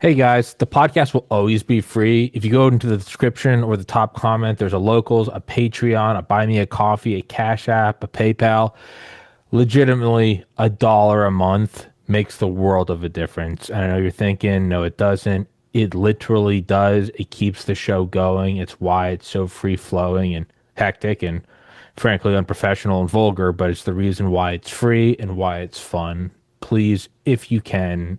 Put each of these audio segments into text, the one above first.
Hey guys, the podcast will always be free. If you go into the description or the top comment, there's a locals, a Patreon, a buy me a coffee, a Cash App, a PayPal. Legitimately, $1 a month makes the world of a difference. And I know you're thinking, no, it doesn't. It literally does. It keeps the show going. It's why it's so free flowing and hectic and frankly unprofessional and vulgar, but it's the reason why it's free and why it's fun. Please, if you can,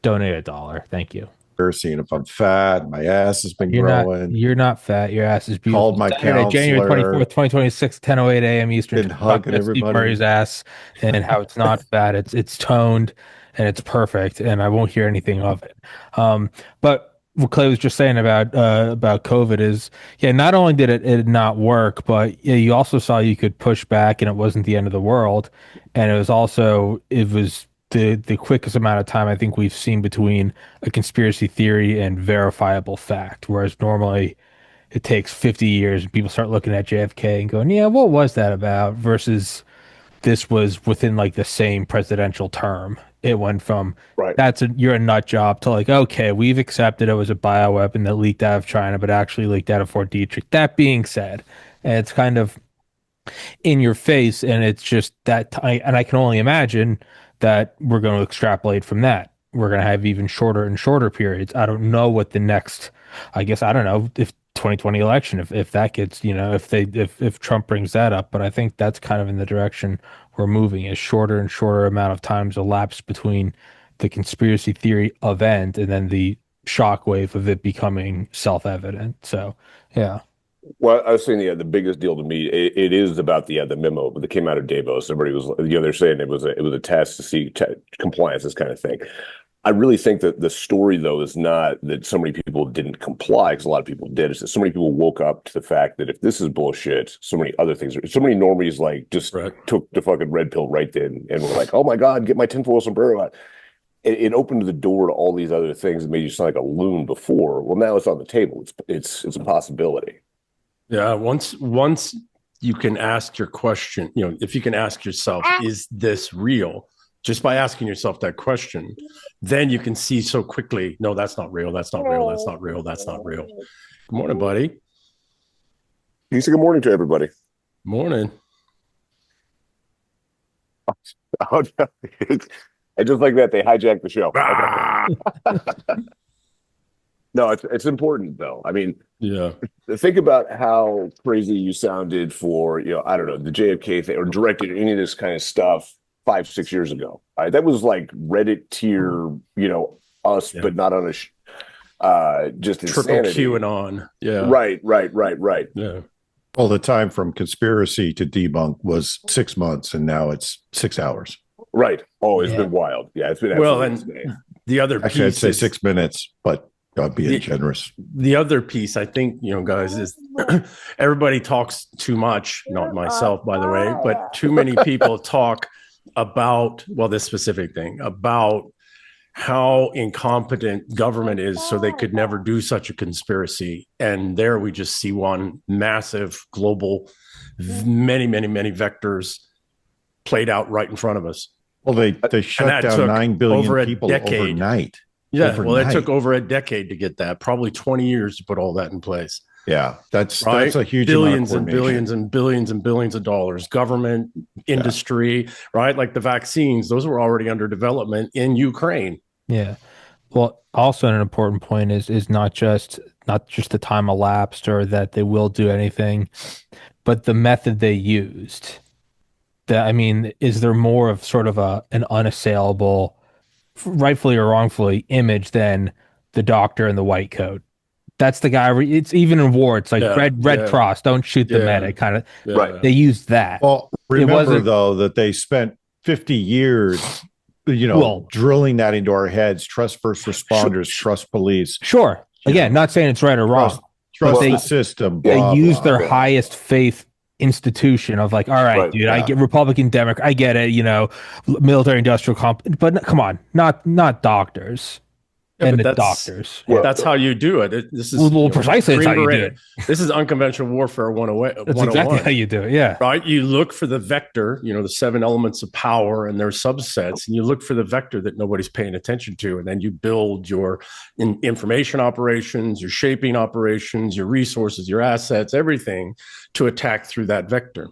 donate $1. Thank you. Seeing if I'm fat, my ass has been You're not growing. you're not fat. Your ass is Called beautiful. my Saturday, January counselor, 24th, 2026, 10:08 a.m. Eastern. been Talk hugging about Steve everybody. Murray's ass and how it's not fat. It's toned and it's perfect, and I won't hear anything of it. But what Clay was just saying about COVID is, yeah, not only did it not work, but yeah, you also saw you could push back and it wasn't the end of the world. And it was the quickest amount of time I think we've seen between a conspiracy theory and verifiable fact. Whereas normally it takes 50 years and people start looking at JFK and going, yeah, what was that about? Versus this was within like the same presidential term. It went from Right. you're a nut job to like, okay, we've accepted it was a bioweapon that leaked out of China, but actually leaked out of Fort Detrick. That being said, and it's kind of in your face, and it's just and I can only imagine that we're going to extrapolate from that. We're going to have even shorter and shorter periods. I don't know what the next, I guess, I don't know if 2020 election, if that gets, if Trump brings that up, but I think that's kind of in the direction we're moving, is shorter and shorter amount of times elapsed between the conspiracy theory event and then the shockwave of it becoming self-evident. So, yeah. Well, I was saying, the biggest deal to me, it is about the memo that came out of Davos. Everybody was, they're saying it was a test to see compliance, this kind of thing. I really think that the story, though, is not that so many people didn't comply, because a lot of people did. It's that so many people woke up to the fact that if this is bullshit, so many other things, so many normies like just took the fucking red pill right then and were like, oh my God, get my tinfoil sombrero out. It opened the door to all these other things that made you sound like a loon before. Well, now it's on the table. It's a possibility. Yeah, once you can ask your question, if you can ask yourself, is this real? Just by asking yourself that question, then you can see so quickly, no, that's not real. That's not real. That's not real. That's not real. Good morning, buddy. You say good morning to everybody. Morning. Oh, no. And just like that, they hijacked the show. Okay. No, it's important, though. I mean, yeah. Think about how crazy you sounded for, I don't know, the JFK thing or directed any of this kind of stuff 5-6 years ago. Right? That was like Reddit tier, us, but not on just triple insanity. QAnon. Yeah. Right. Yeah. All the time from conspiracy to debunk was 6 months, and now it's 6 hours. Right. Oh, it's been wild. Yeah, it's been well, and the other actually, piece I'd say 6 minutes, but God being generous. The other piece, I think, guys, is everybody talks too much, not myself, by the way, but too many people talk about, this specific thing, about how incompetent government is, so they could never do such a conspiracy. And there we just see one massive global, many, many, many vectors played out right in front of us. Well, they shut down 9 billion people overnight. Yeah, well, it took over a decade to get that, probably 20 years to put all that in place. Yeah, that's a huge billions amount of and billions and billions and billions of dollars, government, industry, right? Like the vaccines, those were already under development in Ukraine. Yeah. Well, also an important point is not just the time elapsed or that they will do anything, but the method they used. Is there more of sort of an unassailable, rightfully or wrongfully, image than the doctor in the white coat? That's the guy. It's even in war. It's like red cross. Don't shoot the medic. Kind of. Yeah. Right. They used that. Well, remember though that they spent 50 years, drilling that into our heads. Trust first responders. Trust police. Sure. Again, not saying it's right or wrong. Trust the system. They use their highest faith institution of like, all right, dude, I get Republican, Democrat, I get it, military industrial but come on, not doctors. and but the that's doctors. that's how you do it. This is Well, precisely that's Green how you do Beret. it. This is unconventional warfare 101. That's exactly how you do it. Yeah. Right? You look for the vector, the 7 elements of power and their subsets, and you look for the vector that nobody's paying attention to. And then you build your information operations, your shaping operations, your resources, your assets, everything to attack through that vector.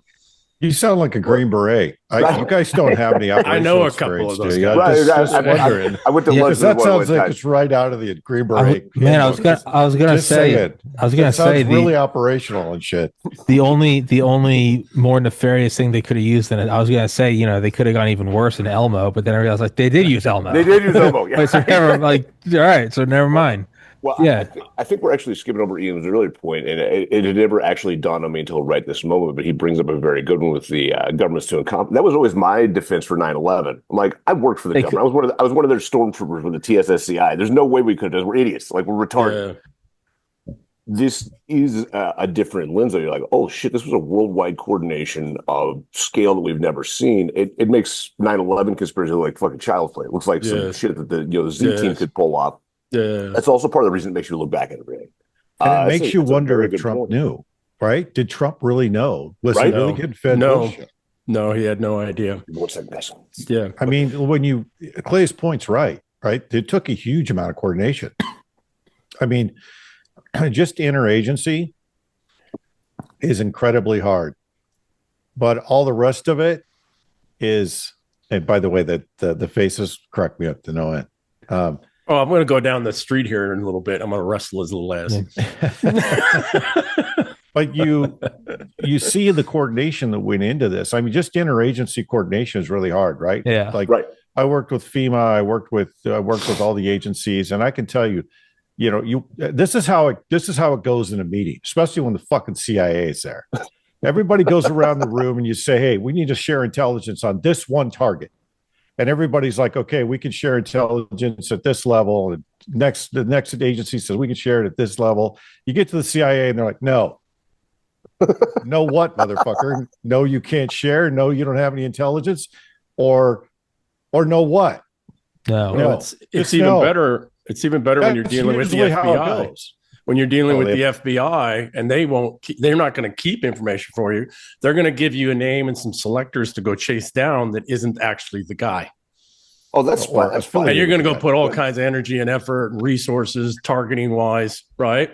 You sound like a Green Beret. You guys don't have any operational I know a couple of those experience, guys. Just wondering. I went to lunch Because that with one sounds like time. it's right out of the Green Beret. I was gonna say really operational and shit. the only more nefarious thing they could have used in it. I was gonna say, they could have gone even worse in Elmo, but then I realized they did use Elmo. They did use Elmo. Yeah. So all right, so never mind. Well, yeah, I think we're actually skipping over Ian's earlier point, and it had never actually dawned on me until right this moment. But he brings up a very good one with the government's too incompetent. That was always my defense for 9/11. I'm like, I worked for the government. I was one of their stormtroopers with the TSSCI. There's no way we could have. We're idiots. Like, we're retarded. Yeah. This is a different lens. You're like, oh shit, this was a worldwide coordination of scale that we've never seen. It makes 9/11 conspiracy look like fucking child's play. It looks like some shit that the Z team could pull off. Yeah. That's also part of the reason it makes you look back at everything. And it makes you wonder if Trump knew, right? Did Trump really know? Was he really getting fed bullshit? No, he had no idea. Yeah. I mean, Clay's point's right? It took a huge amount of coordination. I mean, just interagency is incredibly hard. But all the rest of it is, and by the way, the faces crack me up to no end. I'm going to go down the street here in a little bit. I'm going to wrestle his little ass. But you see the coordination that went into this. I mean, just interagency coordination is really hard, right? Yeah. Right. I worked with FEMA. I worked with all the agencies, and I can tell you, this is how it goes in a meeting, especially when the fucking CIA is there. Everybody goes around the room and you say, hey, we need to share intelligence on this one target. And everybody's like, okay, we can share intelligence at this level. And the next agency says we can share it at this level. You get to the CIA and they're like, no. No what, motherfucker? No, you can't share. No, you don't have any intelligence. Or no what? No. It's even better. It's even better when you're dealing with the FBI. When you're dealing with the FBI, and they're not going to keep information for you. They're going to give you a name and some selectors to go chase down that isn't actually the guy. Oh, that's fine. And you're going to go put all kinds of energy and effort and resources, targeting wise, right?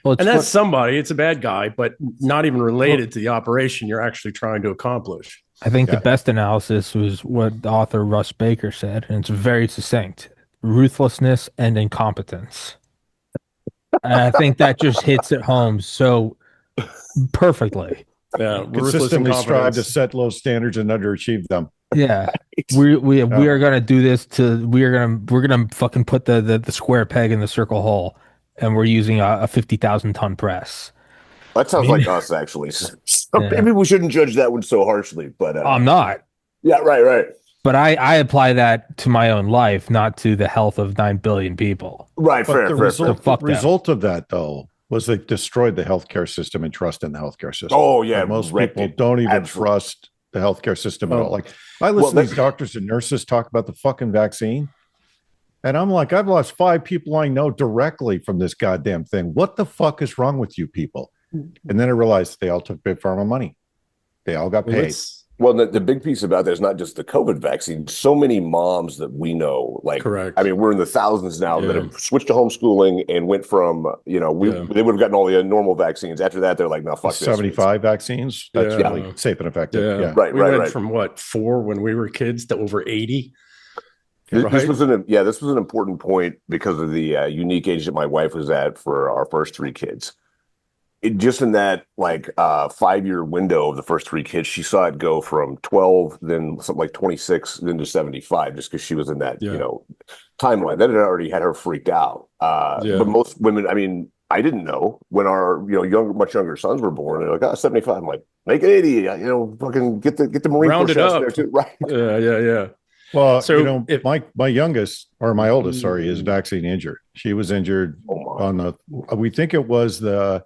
Well, and that's somebody. It's a bad guy, but not even related to the operation you're actually trying to accomplish. I think the best analysis was what the author Russ Baker said, and it's very succinct: ruthlessness and incompetence. And I think that just hits it home so perfectly. Yeah, consistently strive to set low standards and underachieve them. Yeah, we are gonna do this we're gonna fucking put the square peg in the circle hole, and we're using a 50,000 ton press. That sounds like us, actually. So maybe we shouldn't judge that one so harshly. But I'm not. Yeah, right. But I apply that to my own life, not to the health of 9 billion people. Right, fair. The result of that, though, was they destroyed the healthcare system and trust in the healthcare system. Oh, yeah. And most people don't even trust the healthcare system at all. Like, I listen to these doctors and nurses talk about the fucking vaccine, and I'm like, I've lost 5 people I know directly from this goddamn thing. What the fuck is wrong with you people? And then I realized they all took big pharma money. They all got paid. Well, the big piece about that is not just the COVID vaccine. So many moms that we know, like, correct. I mean, we're in the thousands now that have switched to homeschooling and went from, they would have gotten all the normal vaccines. After that, they're like, no, fuck 75 vaccines. That's really safe and effective. Yeah. Right. We went from 4 when we were kids to over 80. This was an important point because of the unique age that my wife was at for our first 3 kids. Just in that 5-year window of the first 3 kids, she saw it go from 12, then something like 26, then to 75, just because she was in that timeline. That had already had her freaked out. But most women, I mean, I didn't know when our much younger sons were born. They're like, 75. I'm like, make it 80. Fucking get the Marine Corps shots there too, right? Yeah. Well, so my youngest or my oldest, is vaccine injured. She was injured on we think it was the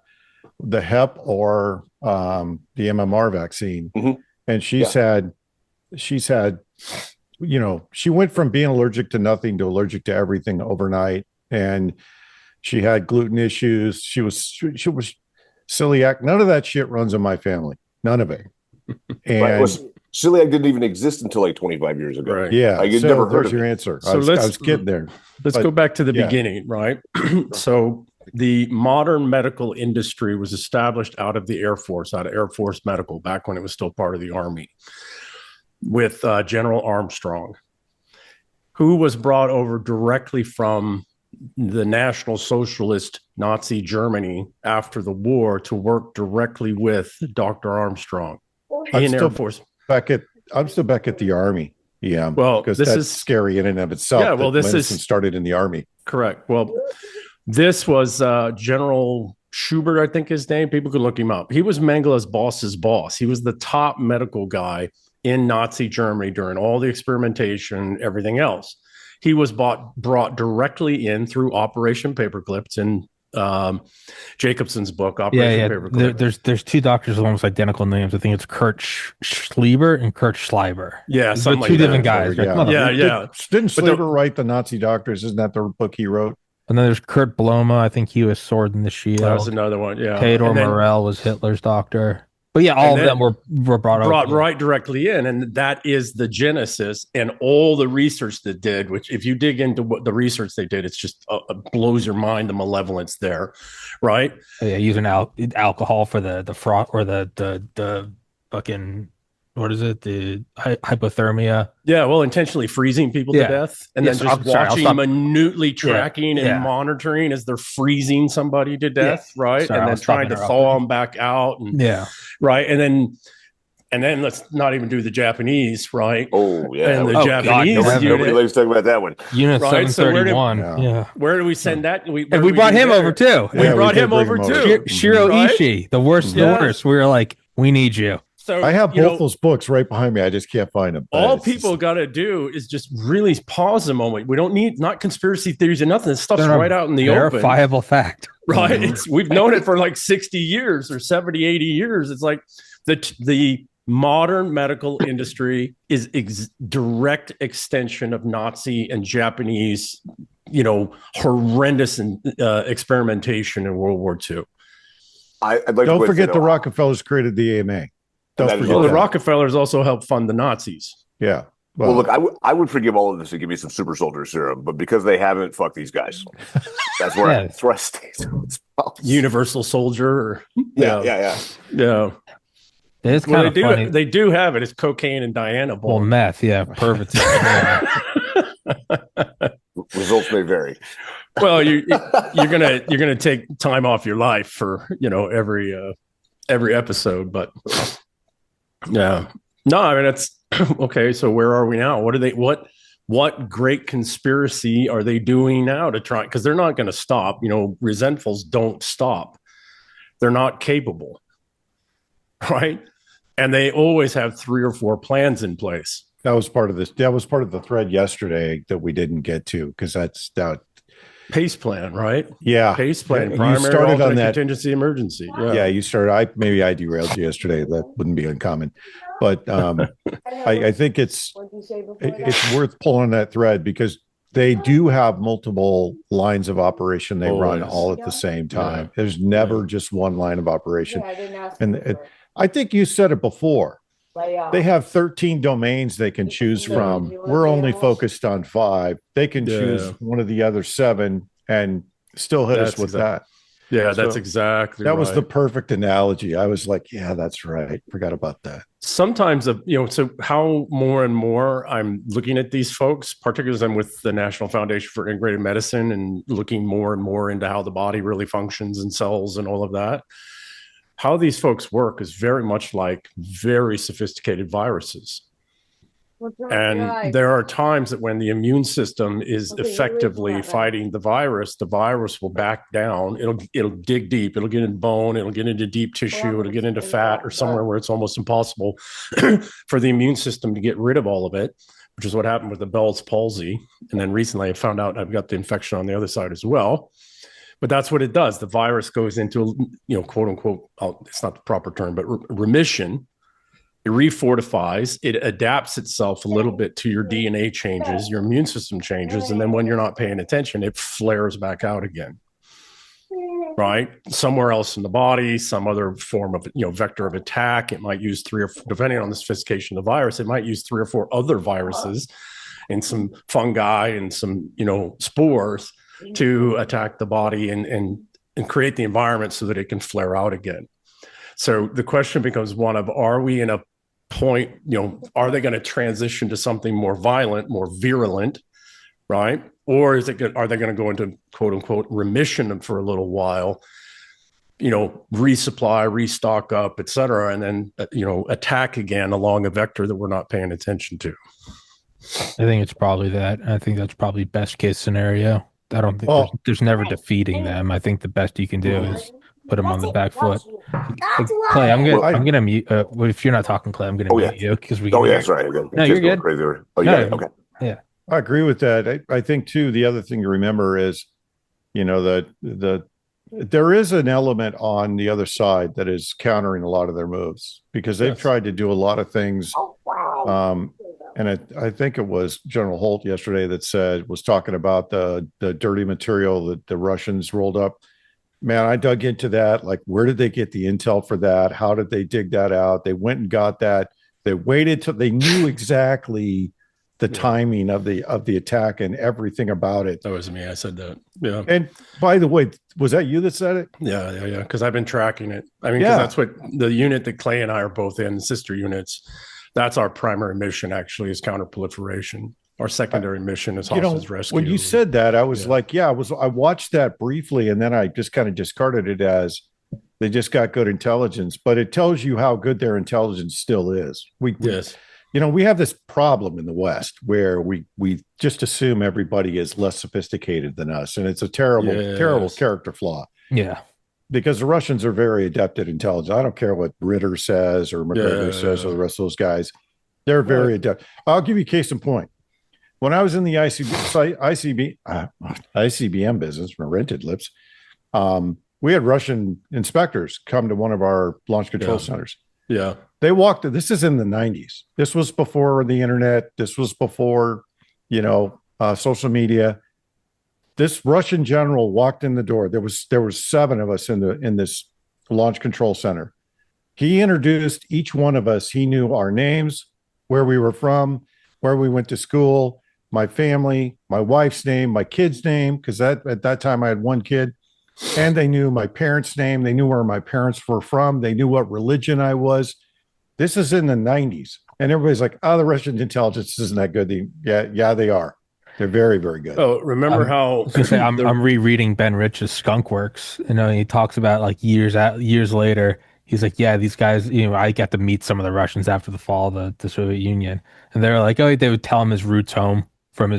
Hep or the MMR vaccine. And she's had, she went from being allergic to nothing to allergic to everything overnight. and she had gluten issues. She was celiac. None of that shit runs in my family. None of it. And celiac didn't even exist until like 25 years ago. Right. yeah, I had so never heard there's of your it. answer. So I was getting there. Let's But, go back to the yeah. beginning, right? So the modern medical industry was established out of the Air Force, out of Air Force Medical, back when it was still part of the Army, with General Armstrong, who was brought over directly from the National Socialist Nazi Germany after the war to work directly with Dr. Armstrong in Air Force. I'm still back at the Army. Yeah. Well, because this that's is scary in and of itself. Yeah, well, this medicine is started in the Army. correct. Well, this was General Schubert, I think his name. People can look him up. He was Mengele's boss's boss. He was the top medical guy in Nazi Germany during all the experimentation, everything else. He was brought directly in through Operation Paperclip. It's in Jacobson's book, Operation Paperclip. There's two doctors with almost identical names. I think it's Kurt Schleiber and Kurt Schleiber. Yeah, they're two different guys. Yeah. Yeah. Didn't Schleiber write the Nazi Doctors? Isn't that the book he wrote? And then there's Kurt Bloma. I think he was Sword in the Shield. That was another one. Yeah. Theodor Morell was Hitler's doctor. But yeah, all of them were brought right directly in, and that is the genesis. And all the research that did, which if you dig into what the research they did, it's just blows your mind, the malevolence there, right? Yeah, using alcohol for the fraud or the fucking, what is it, the hypothermia. Yeah, well, intentionally freezing people to death, and then just watching, minutely tracking and monitoring as they're freezing somebody to death, right? And then trying to thaw them back out, and right, and then let's not even do the Japanese, right? Oh yeah, and the Japanese. Nobody likes talking about that one. Unit 731. Where do we send that? We brought him over too. We brought him over too. Shiro Ishii, the worst. We were like, we need you. So I have both those books right behind me. I just can't find them. All people got to do is just really pause a moment. We don't need not conspiracy theories or nothing. This stuff's right out in the open. Verifiable fact. Right. We've known it for like 60 years or 70, 80 years. It's like the modern medical industry is direct extension of Nazi and Japanese, horrendous experimentation in World War II. I'd like don't forget the Rockefellers created the AMA. The Rockefellers also helped fund the Nazis. Yeah. Well, look, I would forgive all of this to give me some super soldier serum, but because they haven't, fuck these guys. That's where I stay. Universal soldier. Yeah. It's kind of funny. They do have it. It's cocaine and Diana ball. Well, meth, perfect. Results may vary. Well, you're gonna take time off your life for every episode, but yeah, no, I mean it's okay. So where are we now? What great conspiracy are they doing now to try? Because they're not going to stop. Resentfuls don't stop. They're not capable, right? And they always have 3 or 4 plans in place. That was part of this. That was part of the thread yesterday that we didn't get to because that's that. PACE plan, right? Yeah. PACE plan. Primary, you started on that contingency emergency. Yeah, you started. Maybe I derailed you yesterday. That wouldn't be uncommon, but I think it's worth pulling that thread because they do have multiple lines of operation they run all at the same time. Yeah. There's never just one line of operation. And I think you said it before. They have 13 domains they can choose from. We're only focused on 5. They can choose one of the other 7 and still hit us with that. Yeah, that's exactly that was the perfect analogy. I was like, yeah, that's right. Forgot about that. Sometimes, so how more and more I'm looking at these folks, particularly as I'm with the National Foundation for Integrative Medicine and looking more and more into how the body really functions and cells and all of that. How these folks work is very much like very sophisticated viruses. And there are times that when the immune system is effectively fighting the virus will back down. It'll dig deep. It'll get in bone. It'll get into deep tissue. It'll get into fat or somewhere where it's almost impossible for the immune system to get rid of all of it, which is what happened with the Bell's palsy. And then recently I found out I've got the infection on the other side as well. But that's what it does. The virus goes into, quote unquote, it's not the proper term, but remission, it refortifies, it adapts itself a little bit to your DNA changes, your immune system changes, and then when you're not paying attention, it flares back out again. Right, somewhere else in the body, some other form of vector of attack. It might use three or four, depending on the sophistication of the virus, it might use 3 or 4 other viruses and some fungi and some spores to attack the body and create the environment so that it can flare out again. So the question becomes one of, are we in a point, are they going to transition to something more violent, more virulent, right? Or are they going to go into quote unquote remission for a little while, resupply, restock up, et cetera, and then, attack again along a vector that we're not paying attention to? I think it's probably that. I think that's probably best case scenario. I don't think there's never defeating them. I think the best you can do is put them on the back foot. Clay, I'm gonna mute. If you're not talking, Clay, I'm gonna mute you because we. Oh yeah, sorry. No, you're good. Crazy. Oh yeah, okay. Yeah, I agree with that. I think too. The other thing to remember is, there is an element on the other side that is countering a lot of their moves because they've tried to do a lot of things. And I think it was General Holt yesterday that was talking about the dirty material that the Russians rolled up. Man, I dug into that. Like, where did they get the intel for that? How did they dig that out? They went and got that. They waited till they knew exactly the timing of the attack and everything about it. That was me. I said that. Yeah. And by the way, was that you that said it? Yeah. Because I've been tracking it. I mean, because that's what the unit that Clay and I are both in, sister units. That's our primary mission, actually, is counterproliferation. Our secondary mission is hostage rescue. When you said that, I was like, I watched that briefly, and then I just kind of discarded it as they just got good intelligence. But it tells you how good their intelligence still is. We have this problem in the West where we just assume everybody is less sophisticated than us, and it's a terrible character flaw. Yeah. Because the Russians are very adept at intelligence. I don't care what Ritter says or McGregor says or the rest of those guys. They're very adept. I'll give you a case in point. When I was in the ICBM business, from rented lips, we had Russian inspectors come to one of our launch control centers. Yeah. They walked. This is in the 90s. This was before the internet. This was before, social media. This Russian general walked in the door. There was 7 of us in this launch control center. He introduced each one of us. He knew our names, where we were from, where we went to school, my family, my wife's name, my kid's name, because at that time I had 1 kid, and they knew my parents' name. They knew where my parents were from. They knew what religion I was. This is in the 90s, and everybody's like, "Oh, the Russian intelligence isn't that good." Yeah, they are. They're very, very good. Oh, remember how I'm rereading Ben Rich's Skunk Works. He talks about like years later. He's like, yeah, these guys. I got to meet some of the Russians after the fall of the Soviet Union, and they're like, they would tell him his roots home from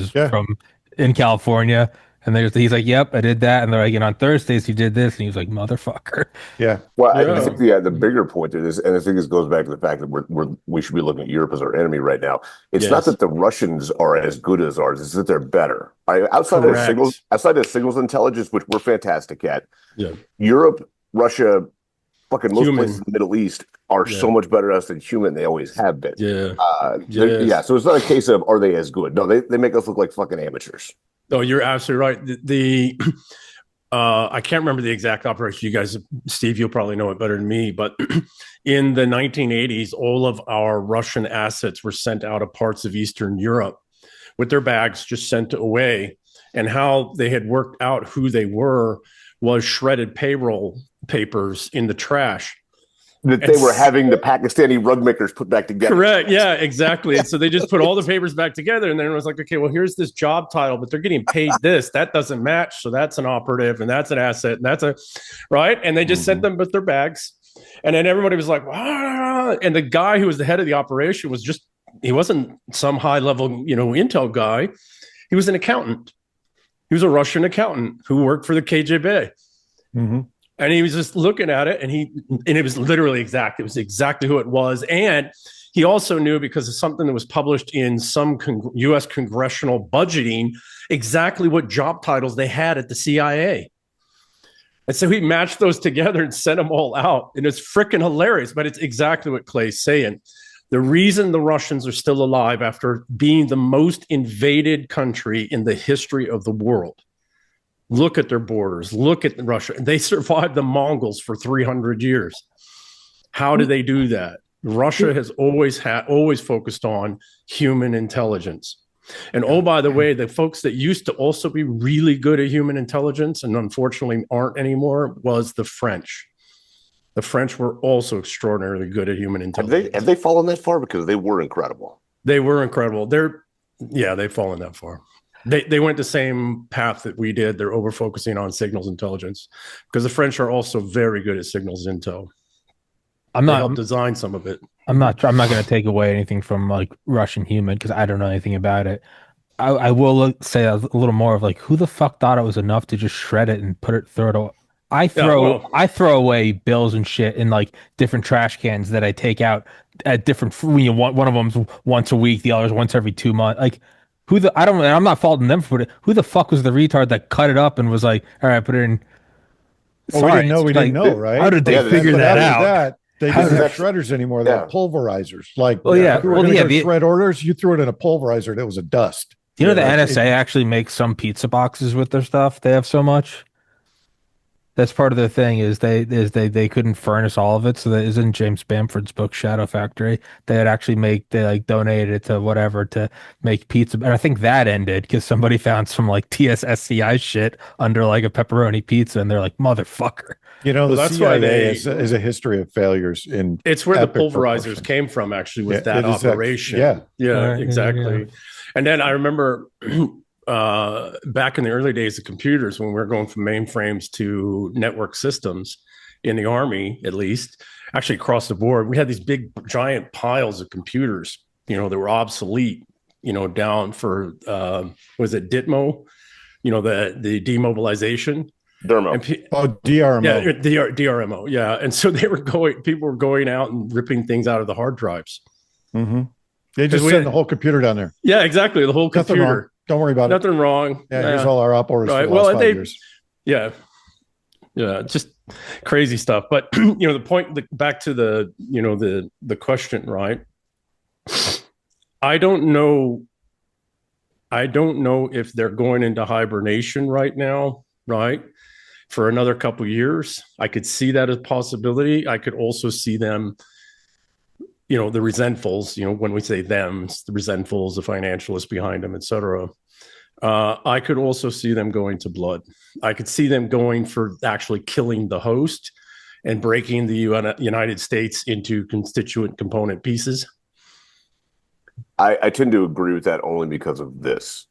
in California, and he's like, yep, I did that, and they're like, on Thursdays he did this, and he was like, motherfucker. Yeah. Well, I think the bigger point is, and I think this goes back to the fact that we should be looking at Europe as our enemy right now. It's not that the Russians are as good as ours; it's that they're better. Outside of signals intelligence, which we're fantastic at. Yeah. Europe, Russia, fucking most places in the Middle East are so much better at us than human. They always have been. Yeah. So it's not a case of are they as good? No, they make us look like fucking amateurs. Oh, you're absolutely right. I can't remember the exact operation. You guys, Steve, you'll probably know it better than me. But in the 1980s, all of our Russian assets were sent out of parts of Eastern Europe with their bags just sent away. And how they had worked out who they were was shredded payroll papers in the trash. That they were having the Pakistani rug makers put back together. Correct. Yeah, exactly. And so they just put all the papers back together, and then it was like, okay, well, here's this job title, but they're getting paid this. That doesn't match. So that's an operative, and that's an asset, and that's right. And they just sent them with their bags. And then everybody was like, wow. And the guy who was the head of the operation he wasn't some high level, intel guy. He was an accountant. He was a Russian accountant who worked for the KGB. Mm-hmm. And he was just looking at it, and it was literally exact. It was exactly who it was. And he also knew, because of something that was published in some U.S. congressional budgeting, exactly what job titles they had at the CIA. And so he matched those together and sent them all out. And it's freaking hilarious, but it's exactly what Clay's saying. The reason the Russians are still alive after being the most invaded country in the history of the world. Look at their borders. Look at Russia. They survived the Mongols for 300 years. How did they do that? Russia has always focused on human intelligence. And oh, by the way, the folks that used to also be really good at human intelligence and unfortunately aren't anymore was the French. The French were also extraordinarily good at human intelligence. Have they fallen that far? Because they were incredible. They were incredible. They've fallen that far. They went the same path that we did. They're over focusing on signals intelligence because the French are also very good at signals intel. They helped design some of it. I'm not going to take away anything from like Russian human because I don't know anything about it. I will say a little more of like, who the fuck thought it was enough to just shred it and throw it away? I throw away bills and shit in like different trash cans that I take out at different. One of them's once a week, the other's once every 2 months. Like, I'm not faulting them for it. Who the fuck was the retard that cut it up and was like, all right, put it in? Well, we didn't know, right? How did they figure that out? They didn't have shredders anymore. They had pulverizers. Like, shred orders, you threw it in a pulverizer and it was a dust. You know, the NSA actually makes some pizza boxes with their stuff. They have so much. That's part of their thing is they couldn't furnish all of it. So that is in James Bamford's book Shadow Factory. They donated it to whatever to make pizza. And I think that ended because somebody found some like TSSCI shit under like a pepperoni pizza, and they're like, motherfucker. You know, the CIA is a history of failures in. It's where the pulverizers came from, actually, with that operation. Yeah, exactly. Yeah. And then I remember back in the early days of computers, when we were going from mainframes to network systems in the Army, at least, actually across the board, we had these big, giant piles of computers, that were obsolete, down for, was it DITMO? The demobilization. DRMO. DRMO. Yeah, DRMO. Yeah. And so people were going out and ripping things out of the hard drives. Mm-hmm. They just send the whole computer down there. Yeah, exactly. The whole computer. Wrong. Don't worry about Nothing wrong. Yeah, here's all our op orders for the last 5 years. Yeah. Yeah, just crazy stuff. But the point, back to the question, right? I don't know if they're going into hibernation right now, right? For another couple of years. I could see that as a possibility. I could also see them, the resentfuls, when we say them, it's the resentfuls, the financialists behind them, et cetera. I could also see them going to blood. I could see them going for actually killing the host and breaking the United States into constituent component pieces. I tend to agree with that only because of this.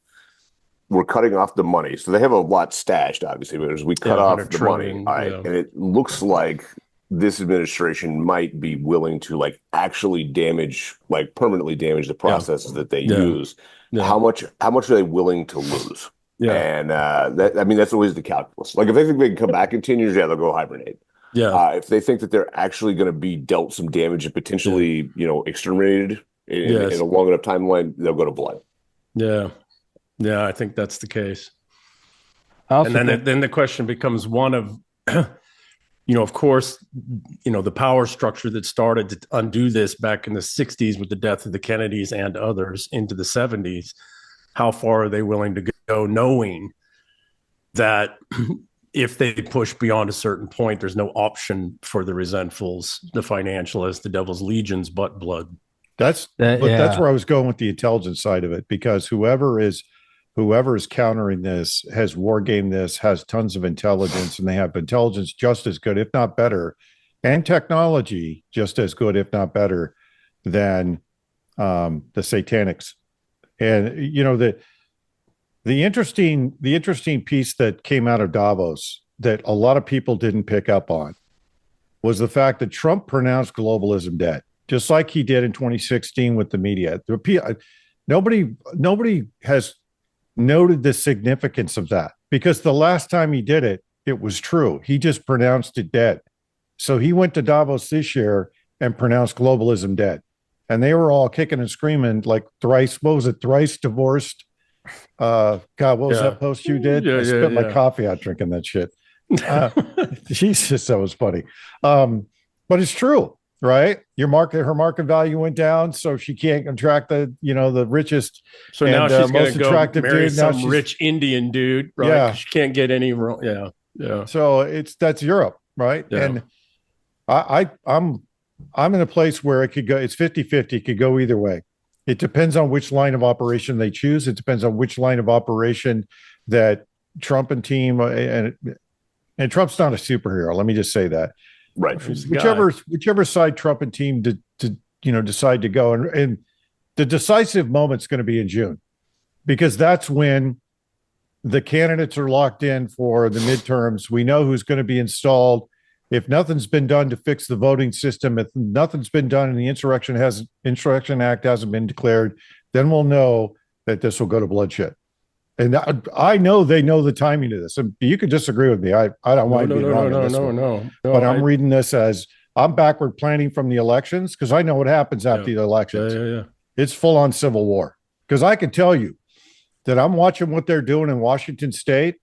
We're cutting off the money. So they have a lot stashed, obviously, but as we cut off the money, and it looks like this administration might be willing to actually permanently damage the processes that they use. Yeah. How much are they willing to lose? Yeah. And that's always the calculus. If they think they can come back in 10 years, they'll go hibernate. Yeah. If they think that they're actually going to be dealt some damage and potentially, exterminated in a long enough timeline, they'll go to blood. Yeah. Yeah, I think that's the case. And then the question becomes one of, of course, the power structure that started to undo this back in the 60s with the death of the Kennedys and others into the 70s, how far are they willing to go, knowing that if they push beyond a certain point, there's no option for the resentfuls, the financialists, the devil's legions, but blood. That's where I was going with the intelligence side of it, because whoever is countering this has war gamed this, has tons of intelligence, and they have intelligence just as good, if not better, and technology just as good, if not better, than the satanics. And the interesting piece that came out of Davos that a lot of people didn't pick up on was the fact that Trump pronounced globalism dead, just like he did in 2016 with the media. Nobody has noted the significance of that, because the last time he did it, it was true. He just pronounced it dead. So he went to Davos this year and pronounced globalism dead. And they were all kicking and screaming like thrice divorced. God, what was that post you did? I spit my coffee out drinking that shit. Jesus, that was funny. But it's true. right? Her market value went down, so she can't attract the richest. So now and, she's going most to go attractive marry dude. Now some she's rich Indian dude, right? yeah. 'Cause she can't get any. Yeah, yeah, So that's Europe, right? yeah. And I'm in a place where it could go. It's 50-50. It could go either way. It depends on which line of operation they choose. It depends on which line of operation that Trump and team and Trump's not a superhero. Let me just say that. Right. Whichever side Trump and team decide to go, and the decisive moment's going to be in June, because that's when the candidates are locked in for the midterms. We know who's going to be installed. If nothing's been done to fix the voting system, if nothing's been done and the Insurrection Act hasn't been declared, then we'll know that this will go to bloodshed. And I know they know the timing of this. And you could disagree with me. I don't mind being wrong on this one. No. But I'm reading this as I'm backward planning from the elections, because I know what happens after the elections. Yeah. It's full on civil war. Because I can tell you that I'm watching what they're doing in Washington State,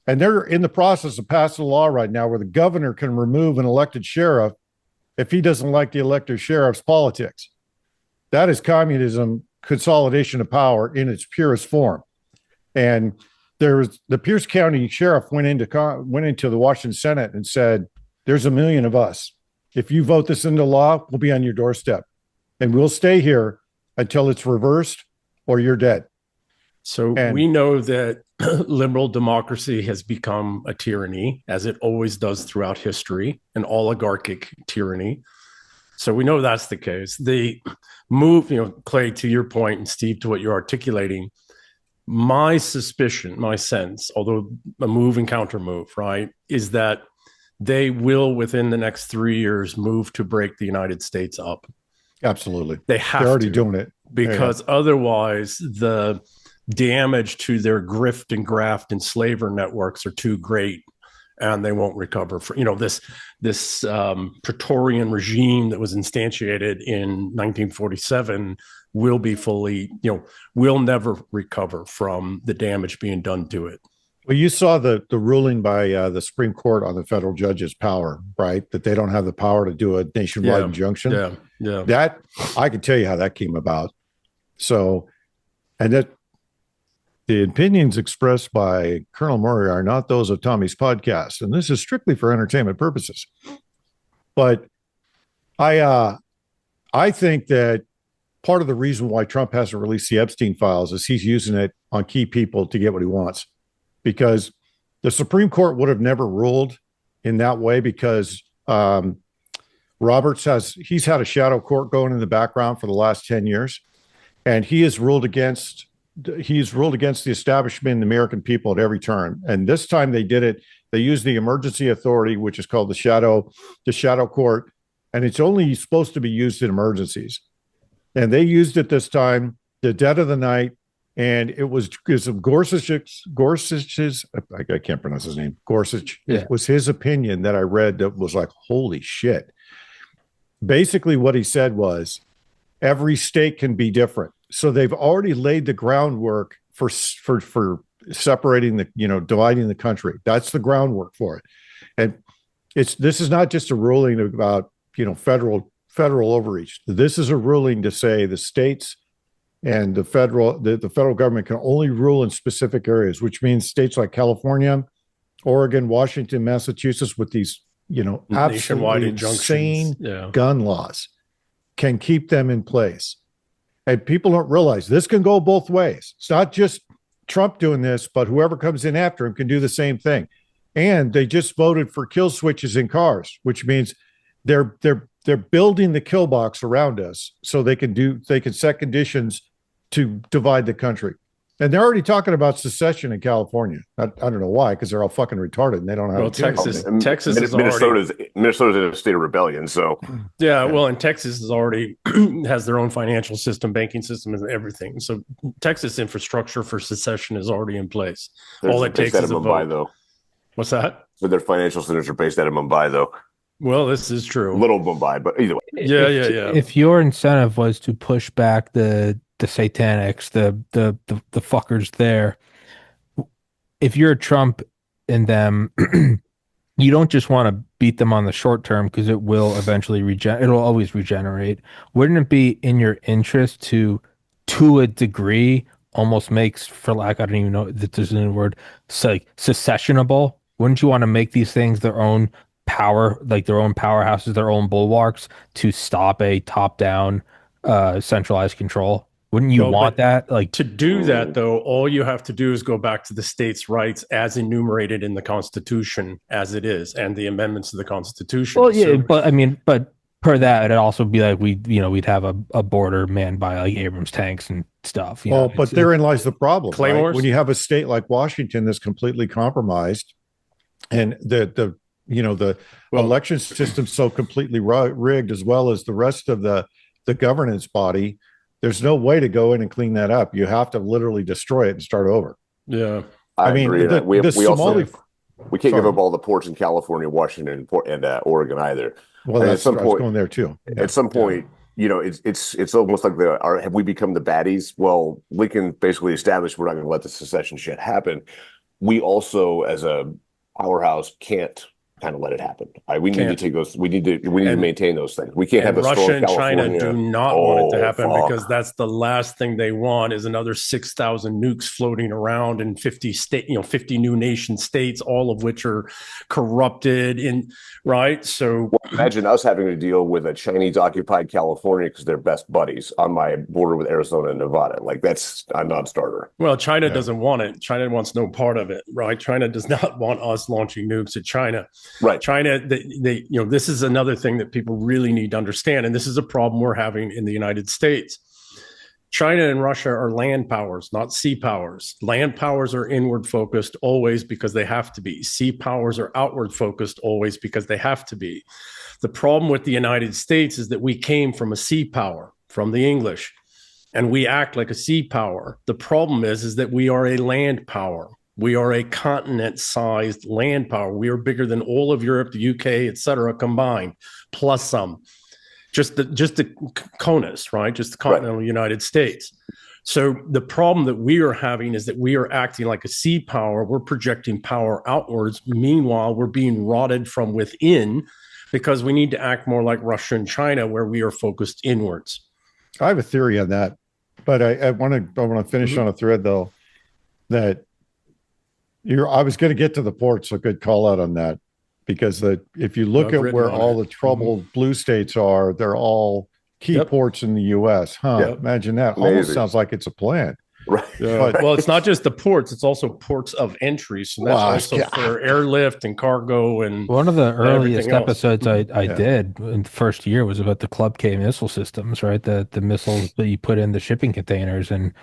and they're in the process of passing a law right now where the governor can remove an elected sheriff if he doesn't like the elected sheriff's politics. That is communism, consolidation of power in its purest form. And the Pierce County sheriff went into the Washington Senate and said, "There's 1 million of us. If you vote this into law, we'll be on your doorstep, and we'll stay here until it's reversed or you're dead." So we know that liberal democracy has become a tyranny, as it always does throughout history, an oligarchic tyranny. So we know that's the case. The move, Clay, to your point, and Steve, to what you're articulating, my suspicion, my sense, although a move and counter move, right, is that they will, within the next 3 years, move to break the United States up. Absolutely. They're already doing it. Because otherwise the damage to their grift and graft and slaver networks are too great, and they won't recover from this Praetorian regime that was instantiated in 1947 will be fully, will never recover from the damage being done to it. Well, you saw the ruling by the Supreme Court on the federal judge's power, right? That they don't have the power to do a nationwide injunction. Yeah. That, I can tell you how that came about. So, and that the opinions expressed by Colonel Murray are not those of Tommy's podcast, and this is strictly for entertainment purposes. But I think that part of the reason why Trump hasn't released the Epstein files is he's using it on key people to get what he wants, because the Supreme Court would have never ruled in that way, because Roberts he's had a shadow court going in the background for the last 10 years, and he's ruled against the establishment and the American people at every turn. And this time they did it. They used the emergency authority, which is called the shadow court, and it's only supposed to be used in emergencies. And they used it this time, the dead of the night, and it was Gorsuch's, I can't pronounce his name, Gorsuch. Yeah. It was his opinion that I read that was like, holy shit. Basically what he said was, every state can be different. So they've already laid the groundwork for separating dividing the country. That's the groundwork for it. And this is not just a ruling about, federal overreach. This is a ruling to say the states and the federal government can only rule in specific areas, which means states like California, Oregon, Washington, Massachusetts, with these, absolutely insane gun laws, can keep them in place. And people don't realize this can go both ways. It's not just Trump doing this, but whoever comes in after him can do the same thing. And they just voted for kill switches in cars, which means they're building the kill box around us so they can set conditions to divide the country. And they're already talking about secession in California. I don't know why, because they're all fucking retarded and they don't know how to Texas is Minnesota's in a state of rebellion. So well, and Texas is already has their own financial system, banking system, and everything. So Texas infrastructure for secession is already in place. All it takes is a vote. Though. What's that? So their financial centers are based out of Mumbai, though. Well, this is true. Little Mumbai, but either way. Yeah. If your incentive was to push back the satanics, the fuckers there, if you're Trump and them, you don't just want to beat them on the short term because it will eventually it'll always regenerate. Wouldn't it be in your interest to a degree, almost makes, for lack, I don't even know that there's a word, like secessionable? Wouldn't you want to make these things their own power, like their own powerhouses, their own bulwarks to stop a top-down centralized control? Wouldn't you Well, want but that? Like, to do that, though, all you have to do is go back to the states' rights as enumerated in the Constitution as it is, and the amendments to the Constitution. well, yeah, So, but I mean, but per that, it'd also be like we'd have a border manned by like Abrams tanks and stuff. Well, but therein lies the problem, right? Claymores? When you have a state like Washington that's completely compromised, and the election system so completely rigged, as well as the rest of the governance body, there's no way to go in and clean that up. You have to literally destroy it and start over. yeah. I mean, agree. We can't give up all the ports in California, Washington, and Oregon either. Well, And that's, I was going there too. At some point, it's almost like have we become the baddies? Well, Lincoln basically established we're not going to let the secession shit happen. We also, as a powerhouse, can't kind of let it happen. We need to take those. We need to maintain those things. We can't have a Russia strong and China California. do not want it to happen fuck. because that's the last thing they want is another 6,000 nukes floating around in 50 new nation states, all of which are corrupted right. So Imagine us having to deal with a Chinese occupied California because they're best buddies on my border with Arizona and Nevada. Like, that's a non-starter. well, China doesn't want it. China wants no part of it, right? China does not want us launching nukes at China. Right. China, this is another thing that people really need to understand, and this is a problem we're having in the United States. China and Russia are land powers, not sea powers. Land powers are inward focused always because they have to be. Sea powers are outward focused always because they have to be. The problem with the United States is that we came from a sea power, from the English, and we act like a sea power. The problem is that we are a land power. We are a continent-sized land power. We are bigger than all of Europe, the UK, et cetera, combined, plus some. Just the CONUS, right? Just the continental United States. So the problem that we are having is that we are acting like a sea power. We're projecting power outwards. Meanwhile, we're being rotted from within because we need to act more like Russia and China, where we are focused inwards. I have a theory on that, but I want to finish on a thread though that I was going to get to the ports, so good call out on that, because if you look at where all the troubled blue states are, they're all key ports in the U.S. Imagine that. Amazing. Almost sounds like it's a plan. Right. Well, it's not just the ports; it's also ports of entry. So that's for airlift and cargo. And one of the earliest episodes I did in the first year was about the Club K missile systems, right? The missiles that you put in the shipping containers and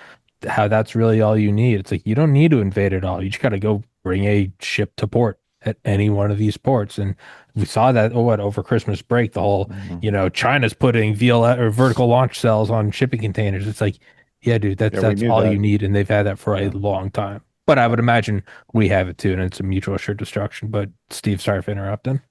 how that's really all you need. It's like you don't need to invade it all. You just got to go bring a ship to port at any one of these ports. And we saw that over Christmas break, the whole, China's putting VLS or vertical launch cells on shipping containers. It's like, yeah, dude, that's all you need. And they've had that for a long time. But I would imagine we have it too, and it's a mutual assured destruction. But Steve, sorry for interrupting.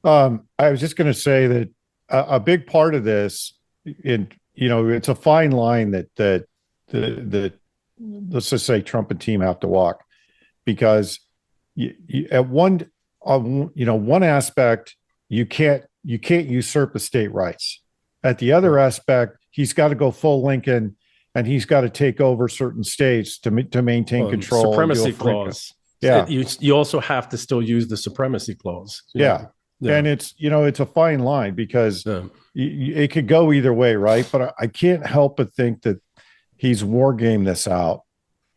I was just going to say that a big part of this, it's a fine line that let's just say Trump and team have to walk, because at one aspect you can't usurp the state rights. At the other aspect, he's got to go full Lincoln, and he's got to take over certain states to maintain control. Supremacy clause. Yeah, you also have to still use the supremacy clause. Yeah. And it's a fine line because it could go either way, right? But I can't help but think that he's wargamed this out,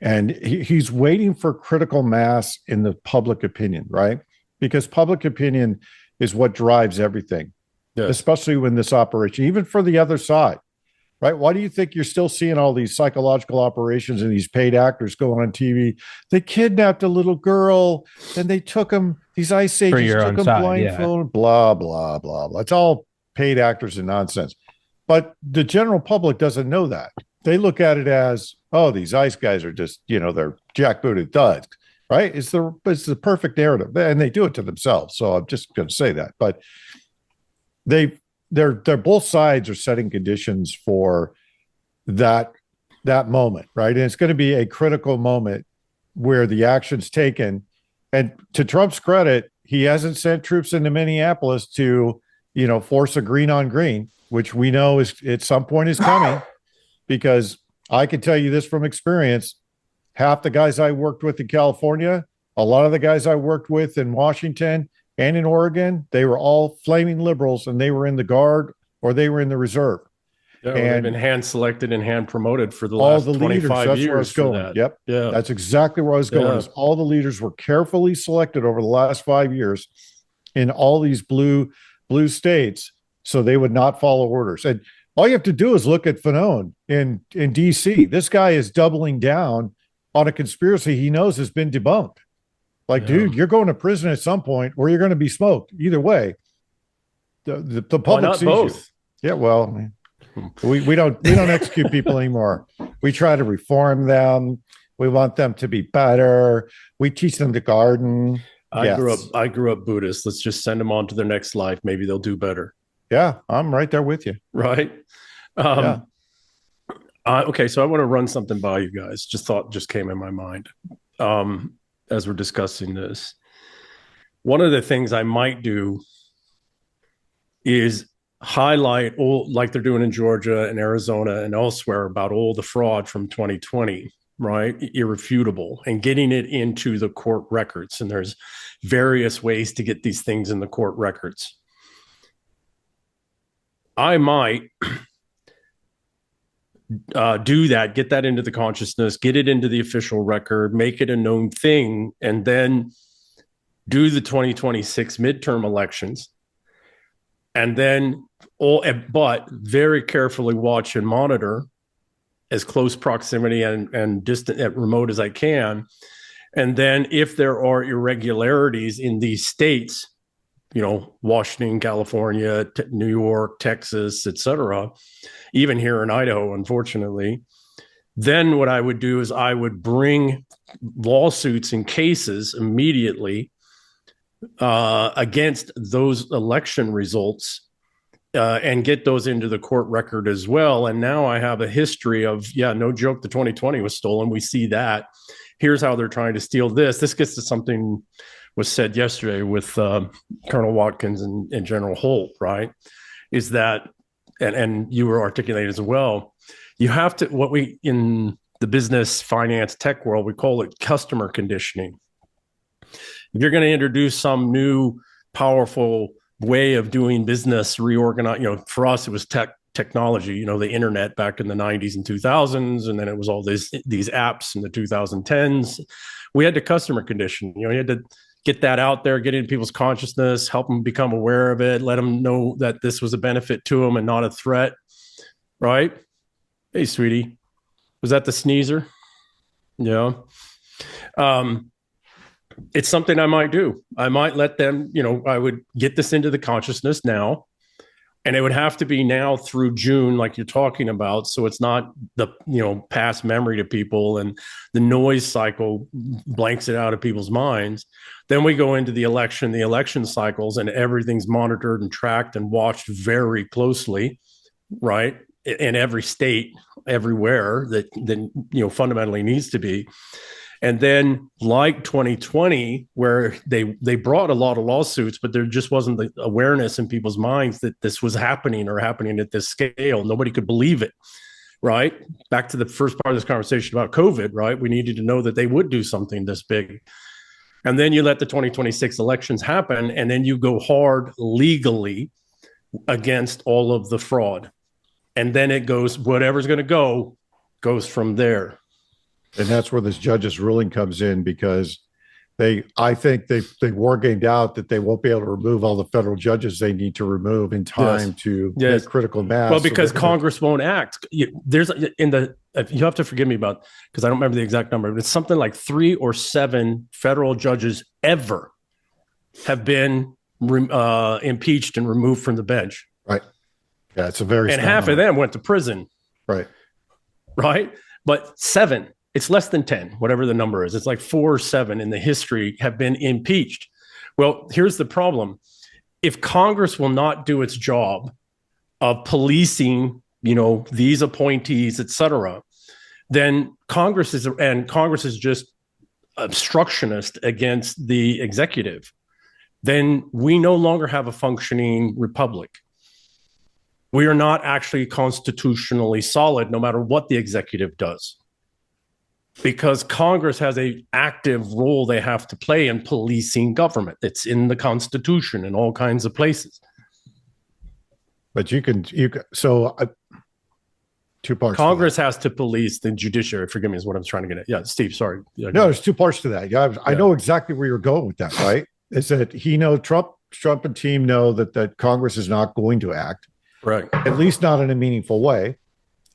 and he's waiting for critical mass in the public opinion, right? Because public opinion is what drives everything, especially when this operation, even for the other side, right? Why do you think you're still seeing all these psychological operations and these paid actors going on TV? They kidnapped a little girl and they took him, these ICE agents took him blindfolded, blah, blah, blah, blah. It's all paid actors and nonsense. But the general public doesn't know that. They look at it as, oh, these ICE guys are just, they're jackbooted thugs, right? It's the perfect narrative, and they do it to themselves. So I'm just going to say that. But they're both sides are setting conditions for that moment, right? And it's going to be a critical moment where the action's taken. And to Trump's credit, he hasn't sent troops into Minneapolis to, force a green on green, which we know is at some point is coming, because I can tell you this from experience. Half the guys I worked with in California, a lot of the guys I worked with in Washington and in Oregon, they were all flaming liberals, and they were in the Guard or they were in the reserve. Yeah, and they've been hand selected and hand promoted for the all last the leaders, 25 that's years. where I was going. That. Yep. Yeah. That's exactly where I was going. Yeah. Is all the leaders were carefully selected over the last 5 years in all these blue states, so they would not follow orders. And all you have to do is look at Fanone in DC. This guy is doubling down on a conspiracy he knows has been debunked. Like, dude, you're going to prison at some point, or you're going to be smoked. Either way, the public sees both? You. Yeah, well, we don't execute people anymore. We try to reform them. We want them to be better. We teach them to garden. I grew up Buddhist. Let's just send them on to their next life. Maybe they'll do better. Yeah, I'm right there with you. Right. Okay, so I want to run something by you guys. Just came in my mind as we're discussing this. One of the things I might do is highlight all, like they're doing in Georgia and Arizona and elsewhere, about all the fraud from 2020, right? Irrefutable, and getting it into the court records. And there's various ways to get these things in the court records. I might do that, get that into the consciousness, get it into the official record, make it a known thing, and then do the 2026 midterm elections. And then but very carefully watch and monitor as close proximity and distant and remote as I can. And then if there are irregularities in these states, Washington, California, New York, Texas, etc., even here in Idaho, unfortunately, then what I would do is I would bring lawsuits and cases immediately against those election results and get those into the court record as well. And now I have a history of, no joke, the 2020 was stolen. We see that. Here's how they're trying to steal this. This gets to something was said yesterday with Colonel Watkins and General Holt, right? Is that, and you were articulating as well, you have to, what we, in the business, finance, tech world, we call it customer conditioning. If you're going to introduce some new powerful way of doing business, reorganize, for us, it was technology, the internet back in the 90s and 2000s. And then it was all these apps in the 2010s. We had to customer condition, you had to get that out there, get into people's consciousness, help them become aware of it, let them know that this was a benefit to them and not a threat. Right? Hey, sweetie, was that the sneezer? Yeah. It's something I might do. I might let them, I would get this into the consciousness now, and it would have to be now through June, like you're talking about. So it's not the, past memory to people, and the noise cycle blanks it out of people's minds. Then we go into the election cycles, and everything's monitored and tracked and watched very closely, right? In every state, everywhere that fundamentally needs to be. And then, like 2020, where they brought a lot of lawsuits, but there just wasn't the awareness in people's minds that this was happening at this scale. Nobody could believe it, right? Back to the first part of this conversation about COVID, right? We needed to know that they would do something this big. And then you let the 2026 elections happen, and then you go hard legally against all of the fraud. And then it goes, whatever's going to go, goes from there. And that's where this judge's ruling comes in, because I think they war gamed out that they won't be able to remove all the federal judges they need to remove in time to get critical mass. Well, because Congress won't act. You have to forgive me about, because I don't remember the exact number, but it's something like 3 or 7 federal judges ever have been impeached and removed from the bench. Right. Yeah, it's a very and half number. of them went to prison. Right. But 7. It's less than 10, whatever the number is. It's like 4 or 7 in the history have been impeached. Well, here's the problem. If Congress will not do its job of policing, these appointees, et cetera, then Congress is just obstructionist against the executive. then we no longer have a functioning republic. We are not actually constitutionally solid, no matter what the executive does, because Congress has an active role they have to play in policing government. It's in the Constitution in all kinds of places. But you can two parts. Congress has to police the judiciary. Forgive me, is what I'm trying to get at. Yeah, Steve, sorry. Yeah, no, there's two parts to that. Yeah, I know exactly where you're going with that, right? Is that Trump and team know that Congress is not going to act, right? At least not in a meaningful way.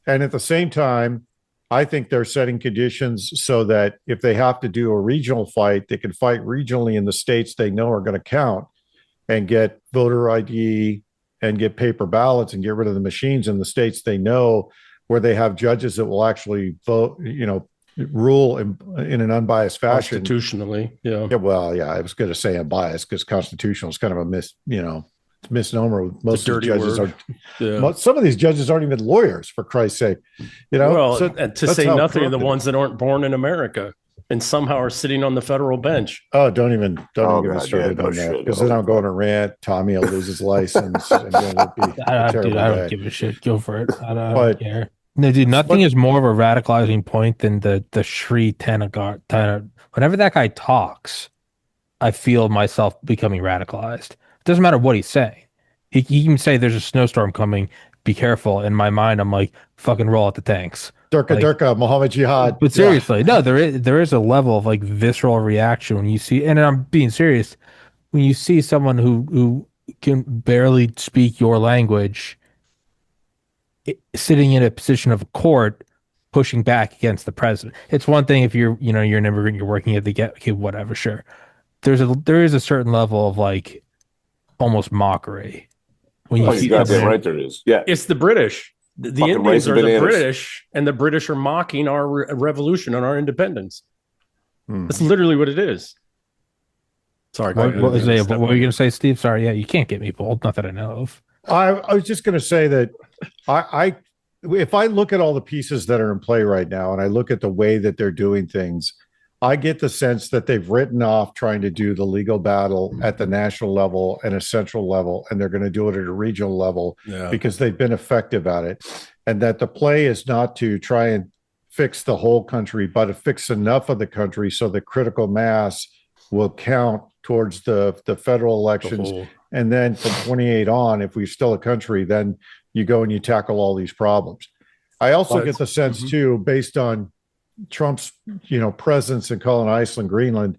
And at the same time, I think they're setting conditions so that if they have to do a regional fight, they can fight regionally in the states they know are going to count and get voter ID and get paper ballots and get rid of the machines in the states they know where they have judges that will actually vote, rule in an unbiased fashion. Constitutionally, yeah. Well, I was going to say unbiased because constitutional is kind of a misnomer. Most of the judges are. Some of these judges aren't even lawyers, for Christ's sake. Well, and to say nothing of the ones that aren't born in America and somehow are sitting on the federal bench. Oh, don't even get me started on that, because then I'll go on a rant. Tommy will lose his license, and then it'll be I don't give a shit. Go for it. I don't care. No, dude, nothing is more of a radicalizing point than the Sri Tanagar. Whenever that guy talks, I feel myself becoming radicalized. It doesn't matter what he's saying. He can say there's a snowstorm coming, be careful. In my mind, I'm like, fucking roll out the tanks. Durka, Muhammad Jihad. But seriously, no, there is a level of like visceral reaction when you see, and I'm being serious, when you see someone who can barely speak your language sitting in a position of court pushing back against the president. It's one thing if you're an immigrant, you're working at the okay, whatever, sure. There is a certain level of like almost mockery when you see goddamn right there is. Yeah, it's the British. The Indians are the British, and the British are mocking our revolution and our independence. That's literally what it is. Sorry. What were you going to say, Steve? Sorry. Yeah, you can't get me bold. Not that I know of. I was just going to say that if I look at all the pieces that are in play right now, and I look at the way that they're doing things, I get the sense that they've written off trying to do the legal battle at the national level and a central level, and they're going to do it at a regional level because they've been effective at it. And that the play is not to try and fix the whole country, but to fix enough of the country so that critical mass will count towards the federal elections. And then from 28 on, if we're still a country, then you go and you tackle all these problems. I also get the sense too, based on Trump's, presence in calling Iceland, Greenland,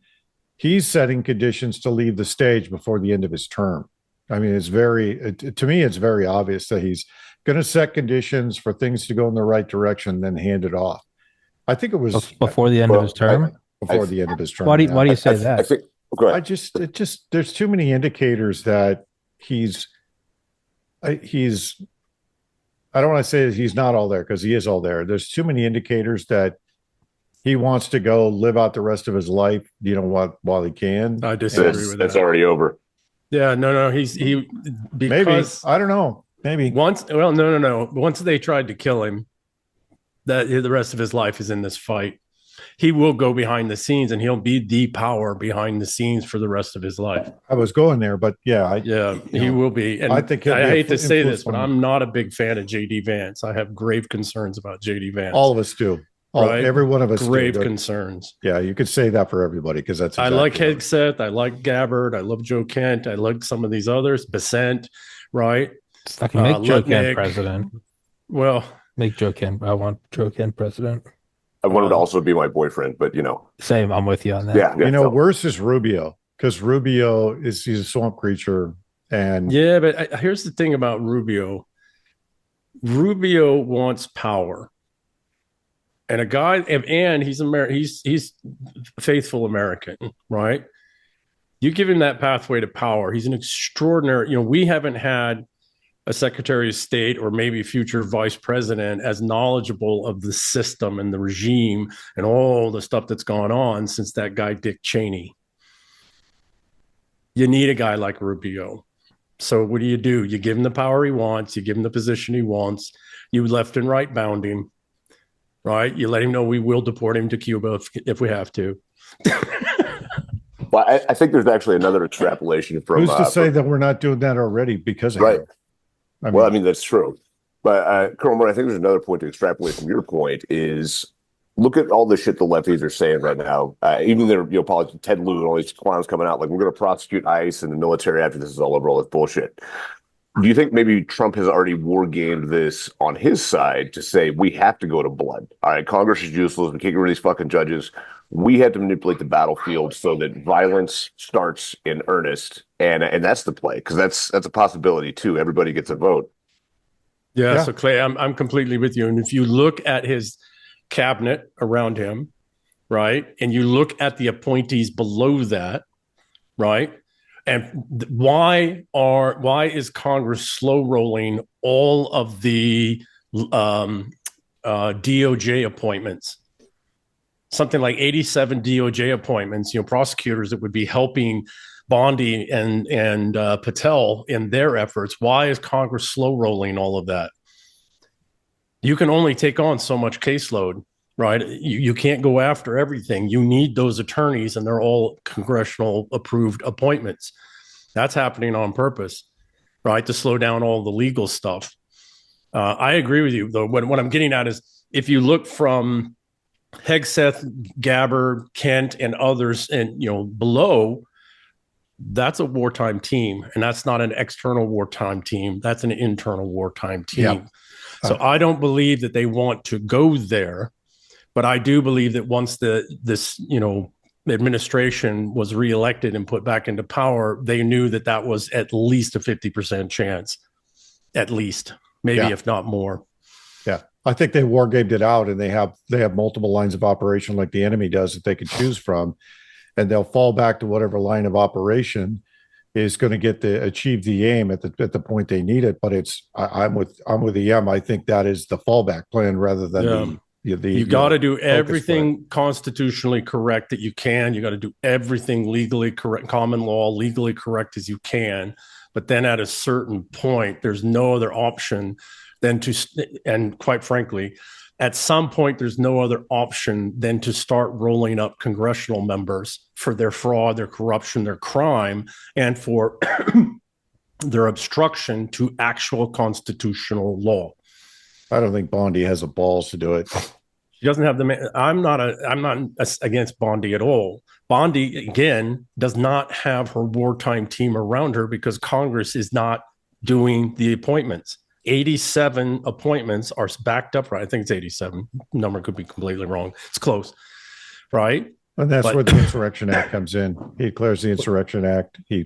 he's setting conditions to leave the stage before the end of his term. I mean, to me, it's very obvious that he's going to set conditions for things to go in the right direction, then hand it off. I think it was before the end of his term. Before the end of his term. Why do you say that? I think. Go ahead. There's too many indicators that he's. I don't want to say that he's not all there, because he is all there. There's too many indicators that he wants to go live out the rest of his life, while he can. I disagree with that. That's already over. Yeah, no, because maybe, I don't know. Maybe once they tried to kill him, that the rest of his life is in this fight. He will go behind the scenes, and he'll be the power behind the scenes for the rest of his life. I was going there, but he will be. And I think I hate to say this, but I'm not a big fan of JD Vance. I have grave concerns about JD Vance. All of us do. Right? Every one of us grave concerns. Yeah, you could say that for everybody, because that's exactly I like Hegseth, I like Gabbard, I love Joe Kent, I like some of these others, Besant, right? I can make Joe Kent president. Well, make Joe Kent. I want Joe Kent president. I wanted to also be my boyfriend, but same. I'm with you on that. Yeah. Worse is Rubio, because Rubio he's a swamp creature, and but here's the thing about Rubio. Rubio wants power. And he's he's a faithful American, right? You give him that pathway to power. He's an extraordinary, we haven't had a Secretary of State or maybe future vice president as knowledgeable of the system and the regime and all the stuff that's gone on since that guy, Dick Cheney. You need a guy like Rubio. So what do? You give him the power he wants. You give him the position he wants. You left and right bound him. Right? You let him know we will deport him to Cuba if we have to. Well, I think there's actually another extrapolation from Who's to say that we're not doing that already because of right. him? I mean, that's true. But Colonel Moore, I think there's another point to extrapolate from your point is look at all the shit the lefties are saying right now. Even their, politics, Ted Lieu and all these clowns coming out like we're going to prosecute ICE and the military after this is all over, all this bullshit. Do you think maybe Trump has already war gamed this on his side to say we have to go to blood? All right, Congress is useless. We can't get rid of these fucking judges. We have to manipulate the battlefield so that violence starts in earnest, and that's the play because that's a possibility too. Everybody gets a vote. Yeah. So Clay, I'm completely with you. And if you look at his cabinet around him, right, and you look at the appointees below that, right, and why is Congress slow rolling all of the DOJ appointments? Something like 87 DOJ appointments. Prosecutors that would be helping Bondi and Patel in their efforts. Why is Congress slow rolling all of that? You can only take on so much caseload, right? You can't go after everything. You need those attorneys, and they're all congressional approved appointments. That's happening on purpose, right? To slow down all the legal stuff. I agree with you, though. What I'm getting at is if you look from Hegseth, Gabbard, Kent, and others, and below, that's a wartime team, and that's not an external wartime team. That's an internal wartime team. Yep. So I don't believe that they want to go there, but I do believe that once this administration was reelected and put back into power, they knew that was at least a 50% chance, at least, maybe if not more. Yeah, I think they war gamed it out, and they have multiple lines of operation like the enemy does that they could choose from, and they'll fall back to whatever line of operation is going to achieve the aim at the point they need it. But I'm with EM. I think that is the fallback plan rather than you got to do everything constitutionally correct that you can. You got to do everything legally correct, common law, legally correct as you can. But then at a certain point, there's no other option than and quite frankly, at some point, there's no other option than to start rolling up congressional members for their fraud, their corruption, their crime, and for their obstruction to actual constitutional law. I don't think Bondi has the balls to do it. She doesn't have I'm not against Bondi at all. Bondi, again, does not have her wartime team around her because Congress is not doing the appointments. 87 appointments are backed up, right? I think it's 87. Number could be completely wrong. It's close, right? And that's where the Insurrection Act comes in. He declares the Insurrection Act. He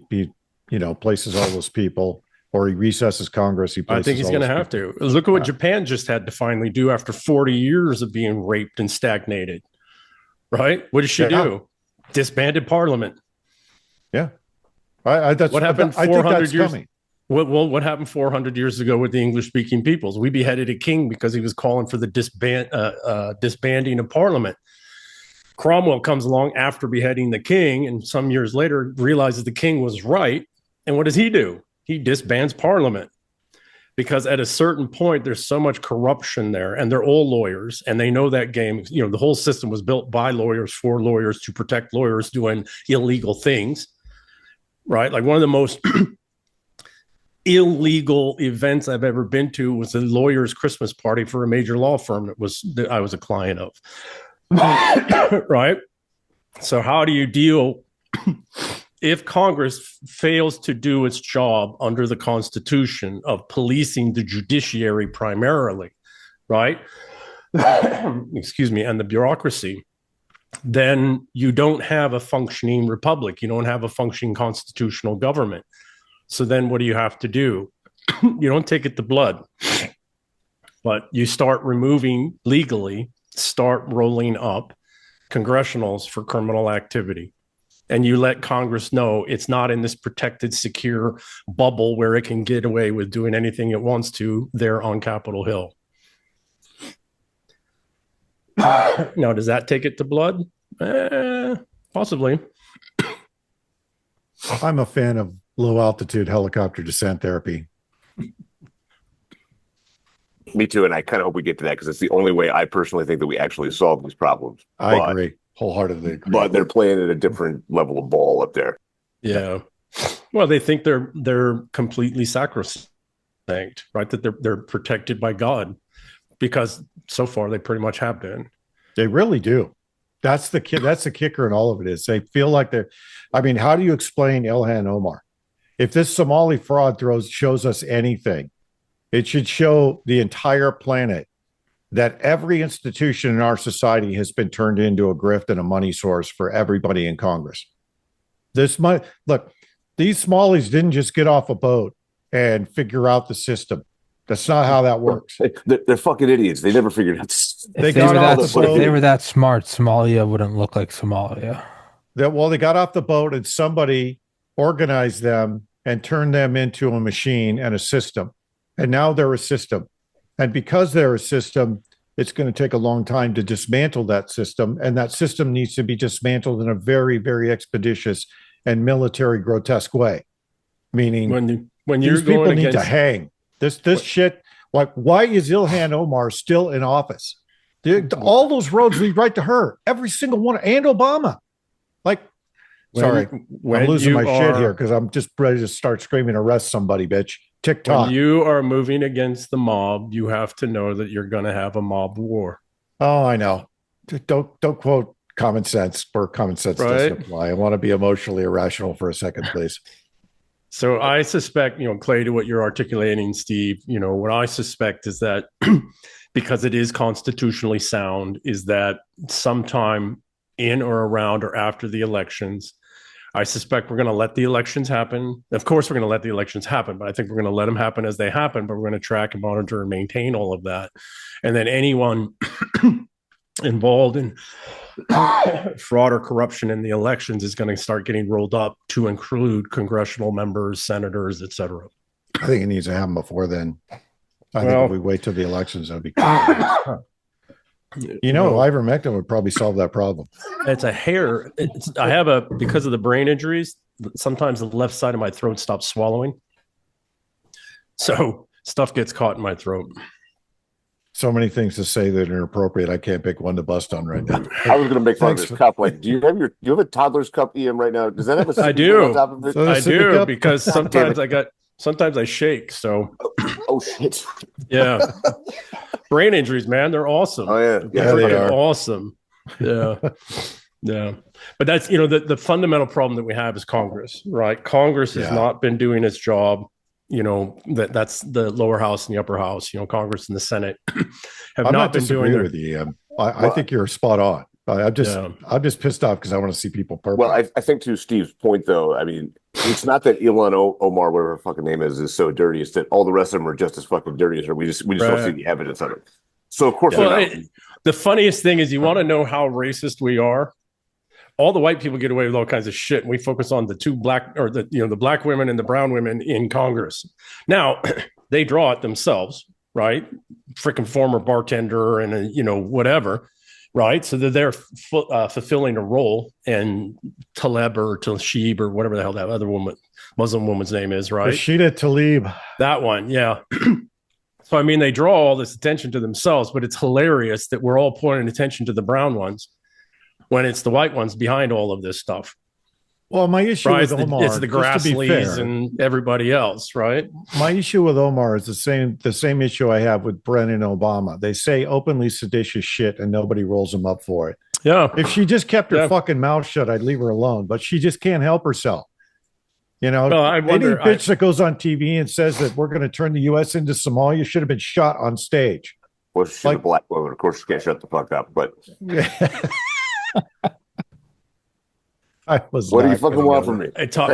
places all those people, or he recesses Congress. I think he's going to have to. Look at what Japan just had to finally do after 40 years of being raped and stagnated, right? What did she do? Disbanded parliament. Yeah. What happened 400 years? Coming. Well, what happened 400 years ago with the English-speaking peoples? We beheaded a king because he was calling for the disbanding of Parliament. Cromwell comes along after beheading the king, and some years later realizes the king was right. And what does he do? He disbands Parliament because at a certain point, there's so much corruption there, and they're all lawyers, and they know that game. The whole system was built by lawyers for lawyers to protect lawyers doing illegal things, right? Like one of the most illegal events I've ever been to was a lawyer's Christmas party for a major law firm that I was a client of. Right? So how do you deal if Congress fails to do its job under the Constitution of policing the judiciary primarily, right? Excuse me, and the bureaucracy, then you don't have a functioning republic. You don't have a functioning constitutional government. So then what do you have to do? You don't take it to blood, but you start removing legally, start rolling up congressionals for criminal activity. And you let Congress know it's not in this protected, secure bubble where it can get away with doing anything it wants to there on Capitol Hill. Now, does that take it to blood? Possibly. I'm a fan of low altitude helicopter descent therapy. Me too, and I kind of hope we get to that because it's the only way I personally think that we actually solve these problems. I agree. Wholeheartedly agree. but they're playing at a different level of ball up there. Yeah. Well, they think they're completely sacrosanct, right? That they're protected by God, because so far they pretty much have been. They really do. That's the kicker in all of it is they feel like they're. I mean, how do you explain Ilhan Omar? If this Somali fraud shows us anything, it should show the entire planet that every institution in our society has been turned into a grift and a money source for everybody in Congress. This money, look, these Somalis didn't just get off a boat and figure out the system. That's not how that works. They're fucking idiots. They never figured out. If they were that smart, Somalia wouldn't look like Somalia. They got off the boat and somebody organized them and turned them into a machine and a system. And now they're a system. And because they're a system, it's going to take a long time to dismantle that system. And that system needs to be dismantled in a very, very expeditious and military grotesque way. Meaning when these people need to hang. This shit, like, why is Ilhan Omar still in office? All those roads lead right to her. Every single one, and Obama. Like, sorry, I'm losing my shit here because I'm just ready to start screaming, arrest somebody, bitch. TikTok. When you are moving against the mob, you have to know that you're going to have a mob war. Oh, I know. Don't quote common sense, where common sense doesn't apply. I want to be emotionally irrational for a second, please. So I suspect, Clay, to what you're articulating, Steve, what I suspect is that because it is constitutionally sound, is that sometime in or around or after the elections, I suspect we're going to let the elections happen. Of course, we're going to let the elections happen, but I think we're going to let them happen as they happen, but we're going to track and monitor and maintain all of that. And then anyone involved in fraud or corruption in the elections is going to start getting rolled up to include congressional members, senators, et cetera. I think it needs to happen before then. I think if we wait till the elections, that'd be cool. Ivermectin would probably solve that problem. It's a hair. Because of the brain injuries, sometimes the left side of my throat stops swallowing. So stuff gets caught in my throat. So many things to say that are inappropriate. I can't pick one to bust on right now. I was going to make fun of this cup. Like, do you have a toddler's cup, Ian, right now? Does that have a? I do. On top of it? I do because sometimes I shake. So. Oh shit. Yeah. Brain injuries, man. They're awesome. Oh yeah. Yeah, they are awesome. Yeah. Yeah. But that's, the fundamental problem that we have is Congress, right? Congress has not been doing its job. That's the lower house and the upper house, Congress and the Senate have not been doing their. With you. I think you're spot on. I'm just pissed off because I want to see people purple. Well, I think to Steve's point, though, I mean, it's not that Ilhan Omar, whatever her fucking name is so dirty. It's that all the rest of them are just as fucking dirty as her. We just don't see the evidence of it. So of course, the funniest thing is, you want to know how racist we are. All the white people get away with all kinds of shit, and we focus on the two black, or the black women and the brown women in Congress. Now they draw it themselves, right? Freaking former bartender and whatever. Right. So they're fulfilling a role, and Taleb or Tlaib or whatever the hell that other Muslim woman's name is, right? Rashida Tlaib. That one. Yeah. So, I mean, they draw all this attention to themselves, but it's hilarious that we're all pointing attention to the brown ones when it's the white ones behind all of this stuff. Well, my issue with Omar, it's the Grassleys and everybody else, right? My issue with Omar is the same issue I have with Brennan Obama. They say openly seditious shit and nobody rolls them up for it. Yeah. If she just kept her fucking mouth shut, I'd leave her alone. But she just can't help herself. Any bitch that goes on TV and says that we're going to turn the U.S. into Somalia should have been shot on stage. Well, she's a black woman. Of course, she can't shut the fuck up. But what do you fucking want from me? Talk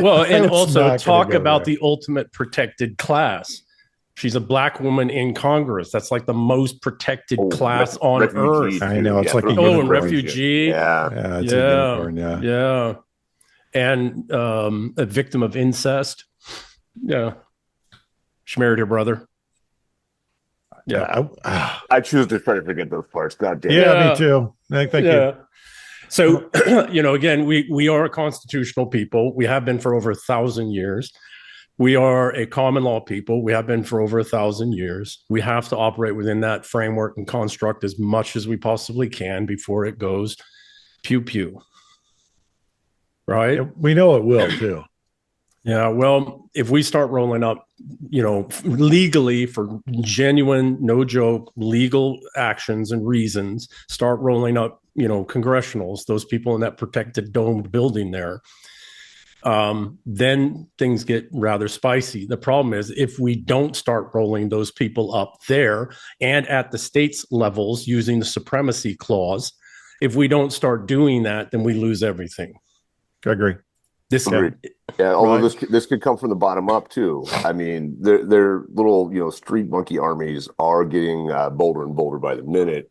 about the ultimate protected class. She's a black woman in Congress. That's like the most protected class on earth. I know. It's like a unicorn. Refugee. Yeah. It's a unicorn. Yeah. And a victim of incest. Yeah. She married her brother. Yeah. I choose to try to forget those parts. God damn. Yeah, me too. Thank you. So, again, we are a constitutional people. We have been for over 1,000 years. We are a common law people. We have been for over 1,000 years. We have to operate within that framework and construct as much as we possibly can before it goes Pew pew. Right? We know it will too. Yeah, well, if we start rolling up, legally for genuine, no joke, legal actions and reasons, start rolling up, congressionals, those people in that protected domed building there, then things get rather spicy. The problem is if we don't start rolling those people up there and at the states levels using the supremacy clause, if we don't start doing that, then we lose everything. I agree. This Agreed. Yeah, although Right. this could come from the bottom up too. I mean, their little street monkey armies are getting bolder and bolder by the minute.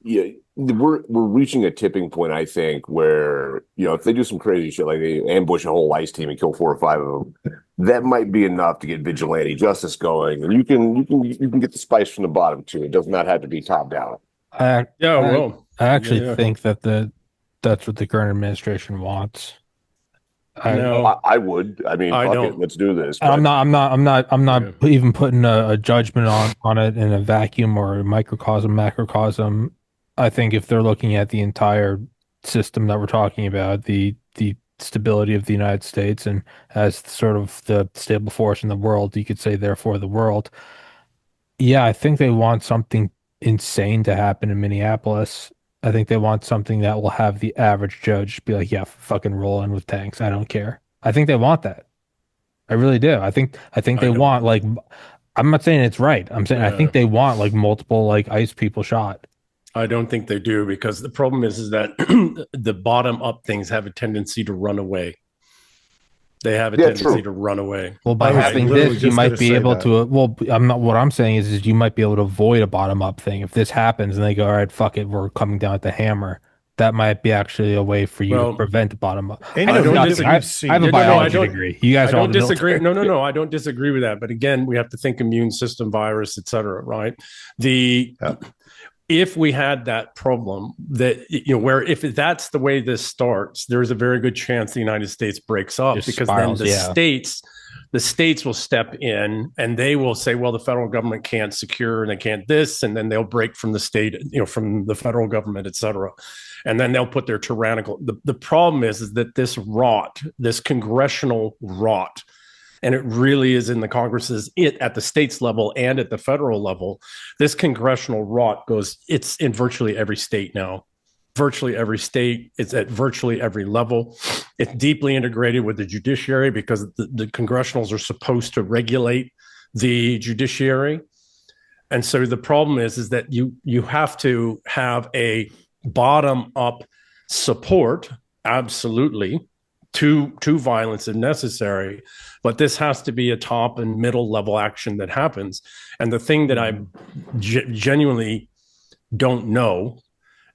Yeah, we're reaching a tipping point, I think, where if they do some crazy shit like they ambush a whole ICE team and kill 4 or 5 of them, that might be enough to get vigilante justice going, and you can get the spice from the bottom too. It does not have to be top down. I actually Yeah. think that that's what the current administration wants. No. I would. I mean, I fuck don't. it, let's do this. I'm not Yeah. even putting a judgment on it in a vacuum or a microcosm, macrocosm. I think if they're looking at the entire system that we're talking about, the stability of the United States and as sort of the stable force in the world, you could say therefore the world. Yeah, I think they want something insane to happen in Minneapolis. I think they want something that will have the average judge be like, yeah, fucking roll in with tanks. I don't care. I think they want that. I really do. I think they I don't. want like I'm not saying it's right. I'm saying I Yeah. think they want like multiple like ICE people shot. I don't think they do, because the problem is that the bottom up things have a tendency to run away. They have a Yeah, tendency true. to run away. Well, by I was having literally this, you just might gonna be say able that. to. Well, I'm not. What I'm saying is you might be able to avoid a bottom up thing if this happens and they go, all right, fuck it, we're coming down with the hammer. That might be actually a way for you to Well, prevent the bottom up. And I know don't nothing. disagree. I have Seen- a Yeah, no, I biology don't- degree. You guys I are all don't the disagree. military. No, I don't disagree with that. But again, we have to think immune system, virus, et cetera, right? Yeah. If we had that problem that where if that's the way this starts, there's a very good chance the United States breaks up, Just because spirals, then yeah. the states will step in and they will say, well, the federal government can't secure and they can't this, and then they'll break from the state, from the federal government, et cetera. And then they'll put their tyrannical. The problem is that this congressional rot, and it really is in the Congresses, at the states level and at the federal level, this congressional rot it's in virtually every state now. Virtually every state, it's at virtually every level. It's deeply integrated with the judiciary, because the congressionals are supposed to regulate the judiciary. And so the problem is that you have to have a bottom up support, absolutely, to violence if necessary, but this has to be a top and middle level action that happens. And the thing that I genuinely don't know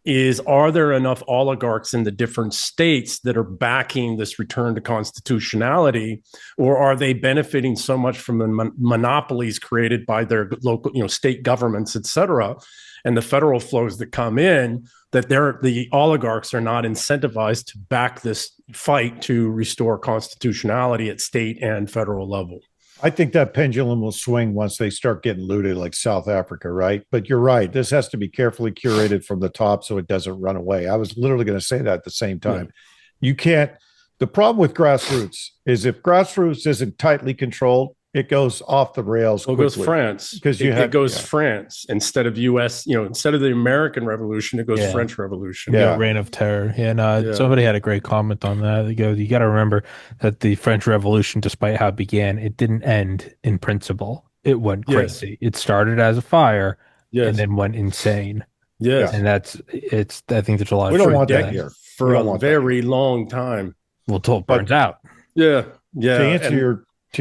is, are there enough oligarchs in the different states that are backing this return to constitutionality, or are they benefiting so much from the monopolies created by their local, state governments, et cetera, and the federal flows that come in, that the oligarchs are not incentivized to back this fight to restore constitutionality at state and federal level? I think that pendulum will swing once they start getting looted, like South Africa, right? But you're right. This has to be carefully curated from the top so it doesn't run away. I was literally going to say that at the same time. You can't. The problem with grassroots is if grassroots isn't tightly controlled, it goes off the rails. Well, it goes France, because it goes France instead of U.S. Instead of the American Revolution, it goes French Revolution. Yeah. Reign of Terror. And somebody had a great comment on that. They go, you got to remember that the French Revolution, despite how it began, it didn't end in principle. It went crazy. It started as a fire and then went insane. Yes. And I think there's a lot of We don't truth want to that here. For a very long time. Well, till it burns out. Yeah. Yeah. To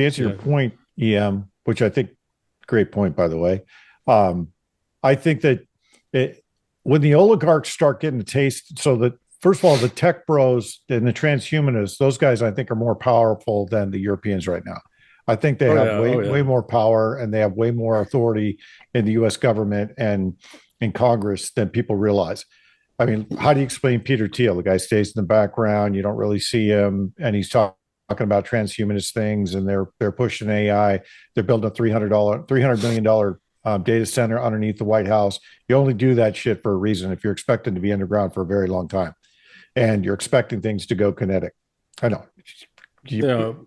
answer your point, EM, which I think, great point, by the way. I think that when the oligarchs start getting a taste, so that first of all, the tech bros and the transhumanists, those guys I think are more powerful than the Europeans right now. I think they have way more power, and they have way more authority in the U.S. government and in Congress than people realize. I mean, how do you explain Peter Thiel? The guy stays in the background. You don't really see him, and he's talking about transhumanist things, and they're pushing AI. They're building a $300 million data center underneath the White House. You only do that shit for a reason if you're expected to be underground for a very long time. and you're expecting things to go kinetic. I know.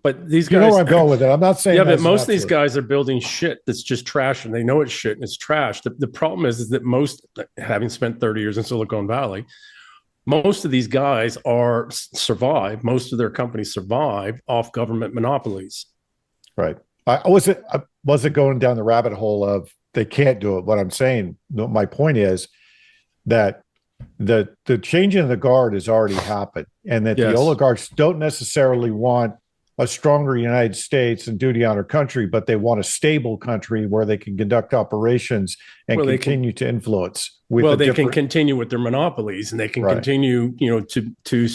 But these You guys, know where I'm going with it. I'm not saying. yeah, that but as an most of these absolute. guys are building shit that's just trash, and they know it's shit and it's trash. The problem is that most, having spent 30 years in Silicon Valley, most of these guys survive. Most of their companies survive off government monopolies. Right. I wasn't going down the rabbit hole of they can't do it. What I'm saying, my point is that the changing of the guard has already happened, and that the Yes. oligarchs don't necessarily want a stronger United States and duty on our country, but they want a stable country where they can conduct operations and Well, they continue to influence. With Well, a they can different, continue with their monopolies, and they can Right. continue, to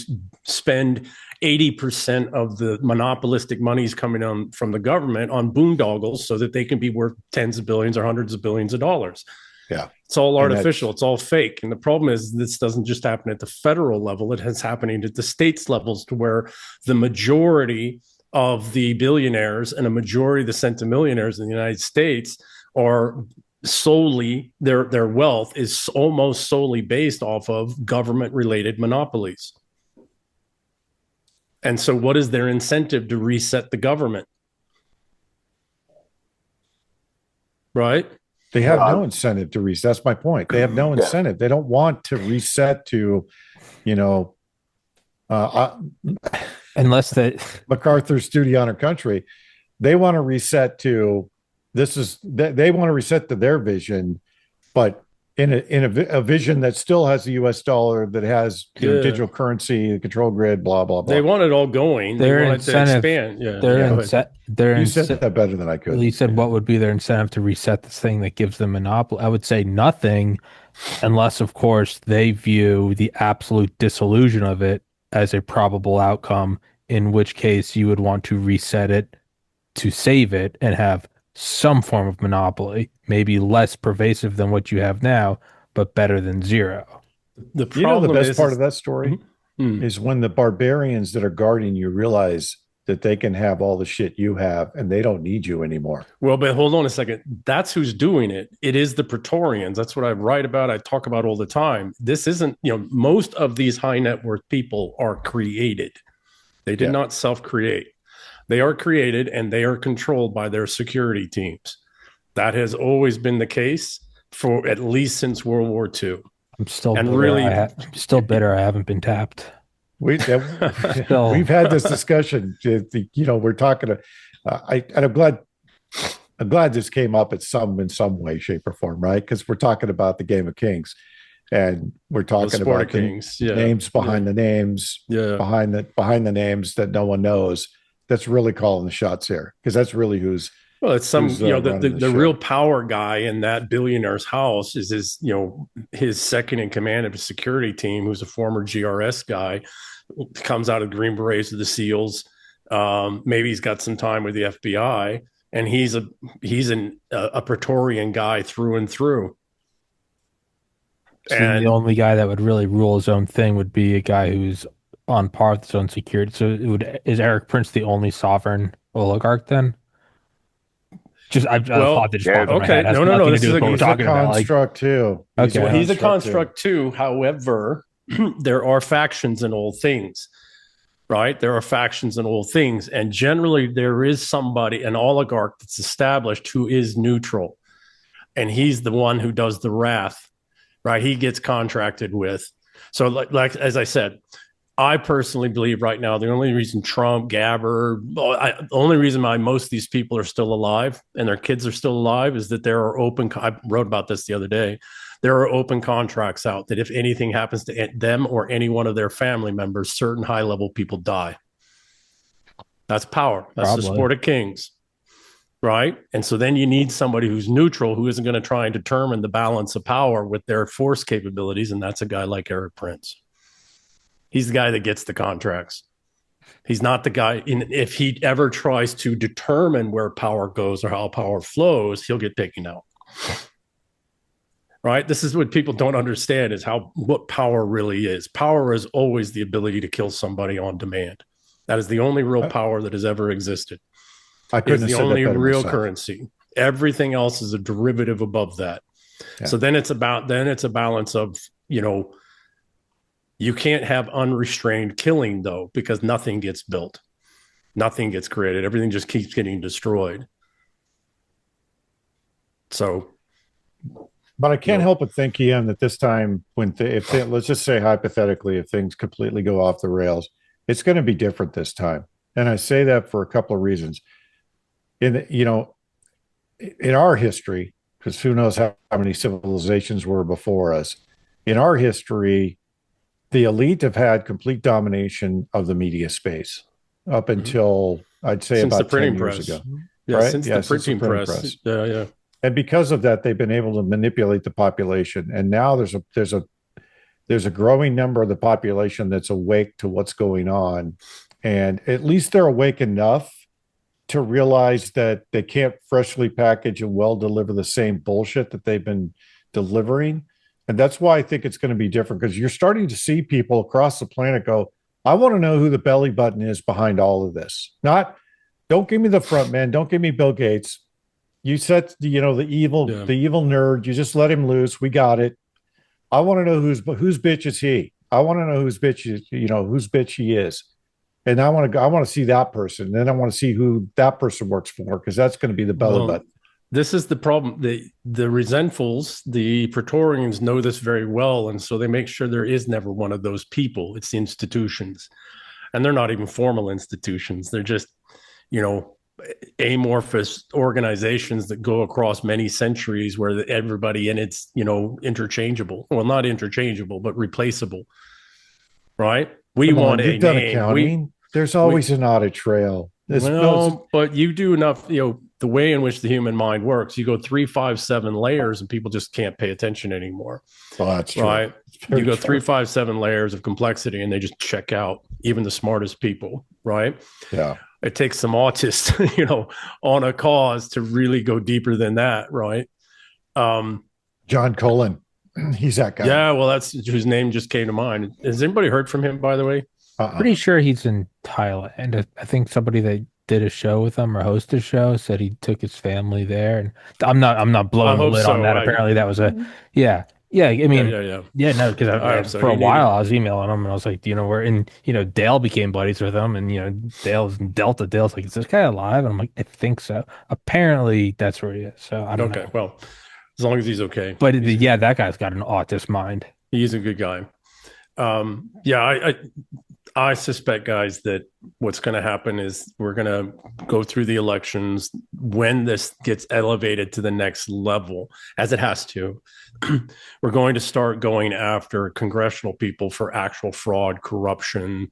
spend 80% of the monopolistic monies coming on from the government on boondoggles so that they can be worth tens of billions or hundreds of billions of dollars. Yeah. It's all And artificial. It's all fake. And the problem is this doesn't just happen at the federal level. It has happening at the states levels, to where the majority of the billionaires and a majority of the centimillionaires in the United States are solely, their wealth is almost solely based off of government related monopolies. And so what is their incentive to reset the government? Right? They have no incentive to reset. That's my point. They have no incentive. They don't want to reset to, Unless that MacArthur's duty on our country. They want to reset to they want to reset to their vision, but in a vision that still has the US dollar, that has digital currency, the control grid, blah blah blah. They want it all going. Their they want incentive, it to expand. You said that better than I could. You said what would be their incentive to reset this thing that gives them monopoly? I would say nothing, unless, of course, they view the absolute dissolution of it as a probable outcome, in which case you would want to reset it to save it and have some form of monopoly, maybe less pervasive than what you have now, but better than zero. The problem the best part of that story Mm-hmm. is when the barbarians that are guarding you realize that they can have all the shit you have and they don't need you anymore. Well, but hold on a second. That's who's doing it. It is the Praetorians. That's what I write about. I talk about all the time. This isn't, most of these high net worth people are created. They did not self-create. They are created, and they are controlled by their security teams. That has always been the case for at least since World War II. I'm still And bitter. really- I'm still bitter. I haven't been tapped. We've had this discussion. We're talking. I'm glad this came up in some way, shape, or form, right? Because we're talking about the Game of Kings, and we're talking about Kings. names behind the names, behind the names that no one knows. That's really calling the shots here, because that's really who's. Well, it's the show. real power guy in that billionaire's house is his second in command of his security team, who's a former GRS guy, comes out of Green Berets of the SEALs. Maybe he's got some time with the FBI, and he's a Praetorian guy through and through. So And the only guy that would really rule his own thing would be a guy who's on par with his own security. So is Eric Prince the only sovereign oligarch then? I thought that just popped in my head. It has No. nothing to This do is with what we're He's a talking about. construct too. Okay. he's a construct too. However, there are factions in all things, right? There are factions in all things. And generally there is an oligarch that's established who is neutral. And he's the one who does the wrath, right? He gets contracted with. So like as I said, I personally believe right now the only reason Trump, Gabber, the only reason why most of these people are still alive and their kids are still alive is that there are I wrote about this the other day. There are open contracts out that if anything happens to them or any one of their family members, certain high-level people die. That's power. That's the sport of kings, right? And so then you need somebody who's neutral, who isn't going to try and determine the balance of power with their force capabilities, and that's a guy like Eric Prince. He's the guy that gets the contracts. He's not the guy. If he ever tries to determine where power goes or how power flows, he'll get taken out. Right? This is what people don't understand is what power really is. Power is always the ability to kill somebody on demand. That is the only real power that has ever existed. It's the only real currency. Everything else is a derivative above that. Yeah. So then it's a balance of, You can't have unrestrained killing, though, because nothing gets built. Nothing gets created. Everything just keeps getting destroyed. So, But I can't help but think, Ian, that this time, let's just say hypothetically, if things completely go off the rails, it's going to be different this time. And I say that for a couple of reasons. In our history, because who knows how many civilizations were before us, in our history, the elite have had complete domination of the media space up until I'd say since about the printing 10 years press. ago. Yeah, right? since Yeah, the printing press. Yeah, yeah. And because of that, they've been able to manipulate the population. And now there's a growing number of the population that's awake to what's going on. And at least they're awake enough to realize that they can't freshly package and well deliver the same bullshit that they've been delivering. And that's why I think it's going to be different, because you're starting to see people across the planet go, I want to know who the belly button is behind all of this. Don't give me the front man. Don't give me Bill Gates. You said, the evil nerd. You just let him loose. We got it. I want to know whose bitch is he. I want to know whose bitch he is. And I want to see that person. And then I want to see who that person works for, because that's going to be the belly button. This is the problem. The resentfuls, the Praetorians know this very well. And so they make sure there is never one of those people. It's the institutions. And they're not even formal institutions. They're just, amorphous organizations that go across many centuries where everybody in it's, interchangeable. Well, not interchangeable, but replaceable. Right? We want you've done accounting. There's always an audit trail. But you do enough, the way in which the human mind works, you go 3, 5, 7 layers and people just can't pay attention anymore. Well, that's true. Right. You go 3, 5, 7 layers of complexity and they just check out, even the smartest people. Right. Yeah. It takes some autists, on a cause to really go deeper than that. Right. John Cullen. He's that guy. Yeah. Well, that's whose name just came to mind. Has anybody heard from him, by the way? Pretty sure he's in Thailand. I think somebody that did a show with him or hosted a show said he took his family there. And I'm not blowing the lid on that. Apparently that was yeah. I mean, no, because for a while I was emailing him and I was like, we're in, Dale became buddies with him, and Dale's in Delta. Dale's like, is this guy alive? And I'm like, I think so. Apparently that's where he is. So I don't know. Okay, well, as long as he's okay. But that guy's got an autist mind. He's a good guy. I suspect, guys, that what's going to happen is we're going to go through the elections. When this gets elevated to the next level, as it has to, we're going to start going after congressional people for actual fraud, corruption,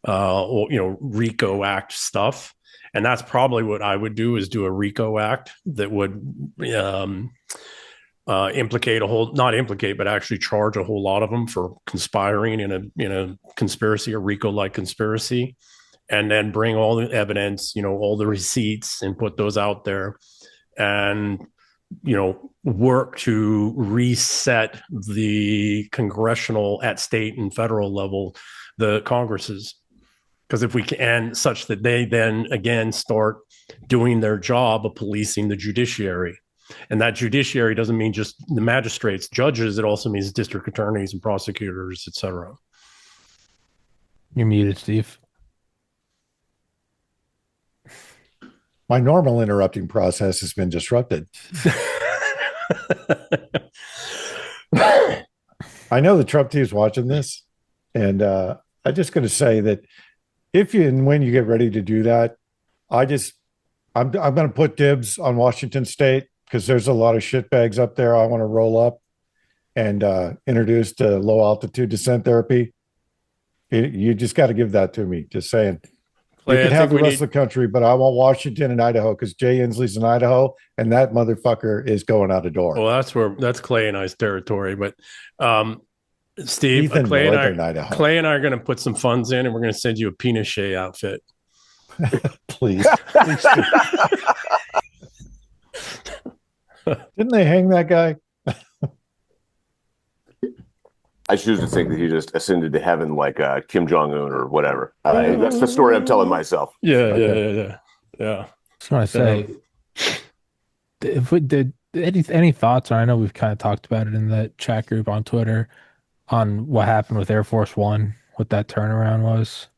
RICO Act stuff. And that's probably what I would do, is do a RICO Act that would but actually charge a whole lot of them for conspiring in a conspiracy, a RICO-like conspiracy, and then bring all the evidence, all the receipts, and put those out there, and work to reset the congressional, at state and federal level, the Congresses. Because if we can, such that they then again start doing their job of policing the judiciary. And that judiciary doesn't mean just the magistrates, judges. It also means district attorneys and prosecutors, etc. You're muted, Steve. My normal interrupting process has been disrupted. I know the Trump team's watching this, and I'm just going to say that if you and when you get ready to do that, I'm going to put dibs on Washington State, because there's a lot of shitbags up there I want to roll up and introduce to low altitude descent therapy. You just got to give that to me. Just saying. Clay, you can have the rest of the country, but I want Washington and Idaho, because Jay Inslee's in Idaho, and that motherfucker is going out the door. Well, that's Clay and I's territory. But Steve, Clay and I are going to put some funds in, and we're going to send you a Pinochet outfit. Please. Didn't they hang that guy? I choose to think that he just ascended to heaven like Kim Jong-un or whatever. That's the story I'm telling myself. Yeah. I just want to say, if we did any thoughts, or I know we've kind of talked about it in the chat group on Twitter, on what happened with Air Force One, what that turnaround was?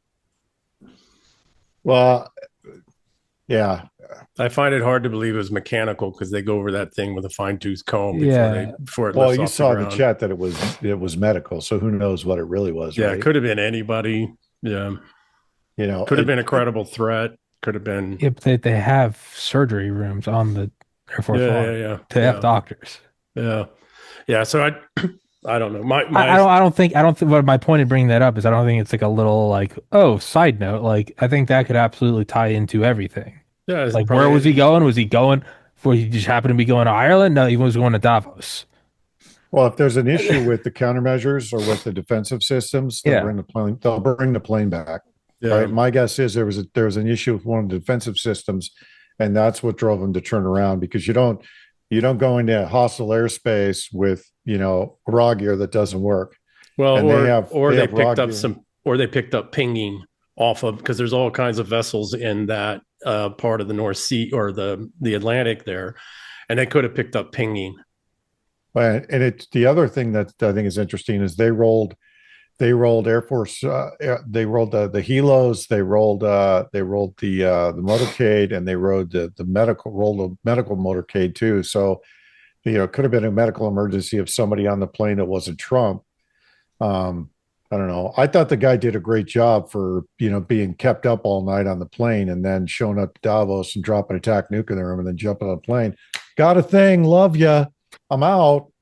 Well, yeah. I find it hard to believe it was mechanical because they go over that thing with a fine tooth comb Yeah. before it Well, lifts you off the saw the ground. chat that it was medical, so who knows what it really was, Yeah, right? it could have been anybody. Yeah, You know, could have been a credible threat. Could have been. If they have surgery rooms on the Air Force Yeah, One. yeah, yeah, They have yeah, doctors. yeah, yeah. So I don't know. I don't think what my point of bringing that up is I don't think it's like a little like, oh, side note. Like I think that could absolutely tie into everything. yeah, it's Like where was he probably going? Was he going for he just happened to be going to Ireland? No, he was going to Davos. well, if there's an issue with the countermeasures or with the defensive systems, they'll Yeah. bring the plane. They'll bring the plane back. yeah. Right. My guess is there was an issue with one of the defensive systems, and that's what drove them to turn around because you don't go into hostile airspace with raw gear that doesn't work. Well, And they have raw picked up gear. they picked up pinging off of because there's all kinds of vessels in that part of the North Sea or the Atlantic there, and they could have picked up pinging. And it's the other thing that I think is interesting is they rolled Air Force. They rolled the helos. They rolled the motorcade, and they rolled the medical motorcade too. So it could have been a medical emergency of somebody on the plane that wasn't Trump. I don't know. I thought the guy did a great job for being kept up all night on the plane and then showing up to Davos and dropping a attack nuke in the room and then jumping on a plane. Got a thing. Love ya. I'm out.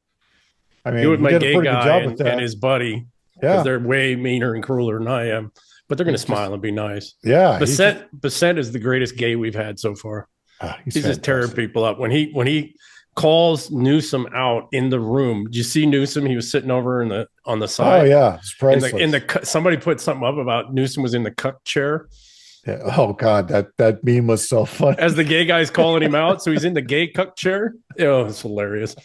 I mean, You with he my did a gay pretty good guy job with that. and his buddy because Yeah. they're way meaner and crueler than I am, but they're going to He's just- smile and be nice. Yeah. Bassett is the greatest gay we've had so far. He's He's just tearing fantastic. people up. When he calls Newsom out in the room, did you see Newsom? He was sitting over on the Oh side. yeah, it's In priceless. somebody put something up about Newsom was in the cuck chair Yeah. Oh God, that meme was so funny. as the gay guy's calling him out. So he's in the gay cuck chair. Oh, it's hilarious.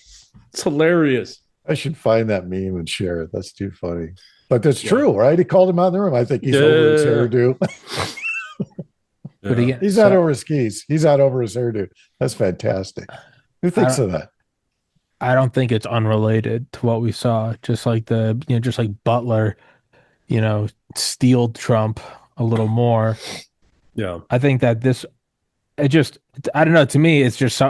It's hilarious. I should find that meme and share it. That's too funny. But that's true, right? He called him out in the room. I think he's over his hairdo. But again, He's out over his skis. He's out over his hairdo. That's fantastic. Who thinks of that? I don't think it's unrelated to what we saw. Just like just like Butler, steeled Trump a little more. Yeah. I think that I don't know. To me, it's just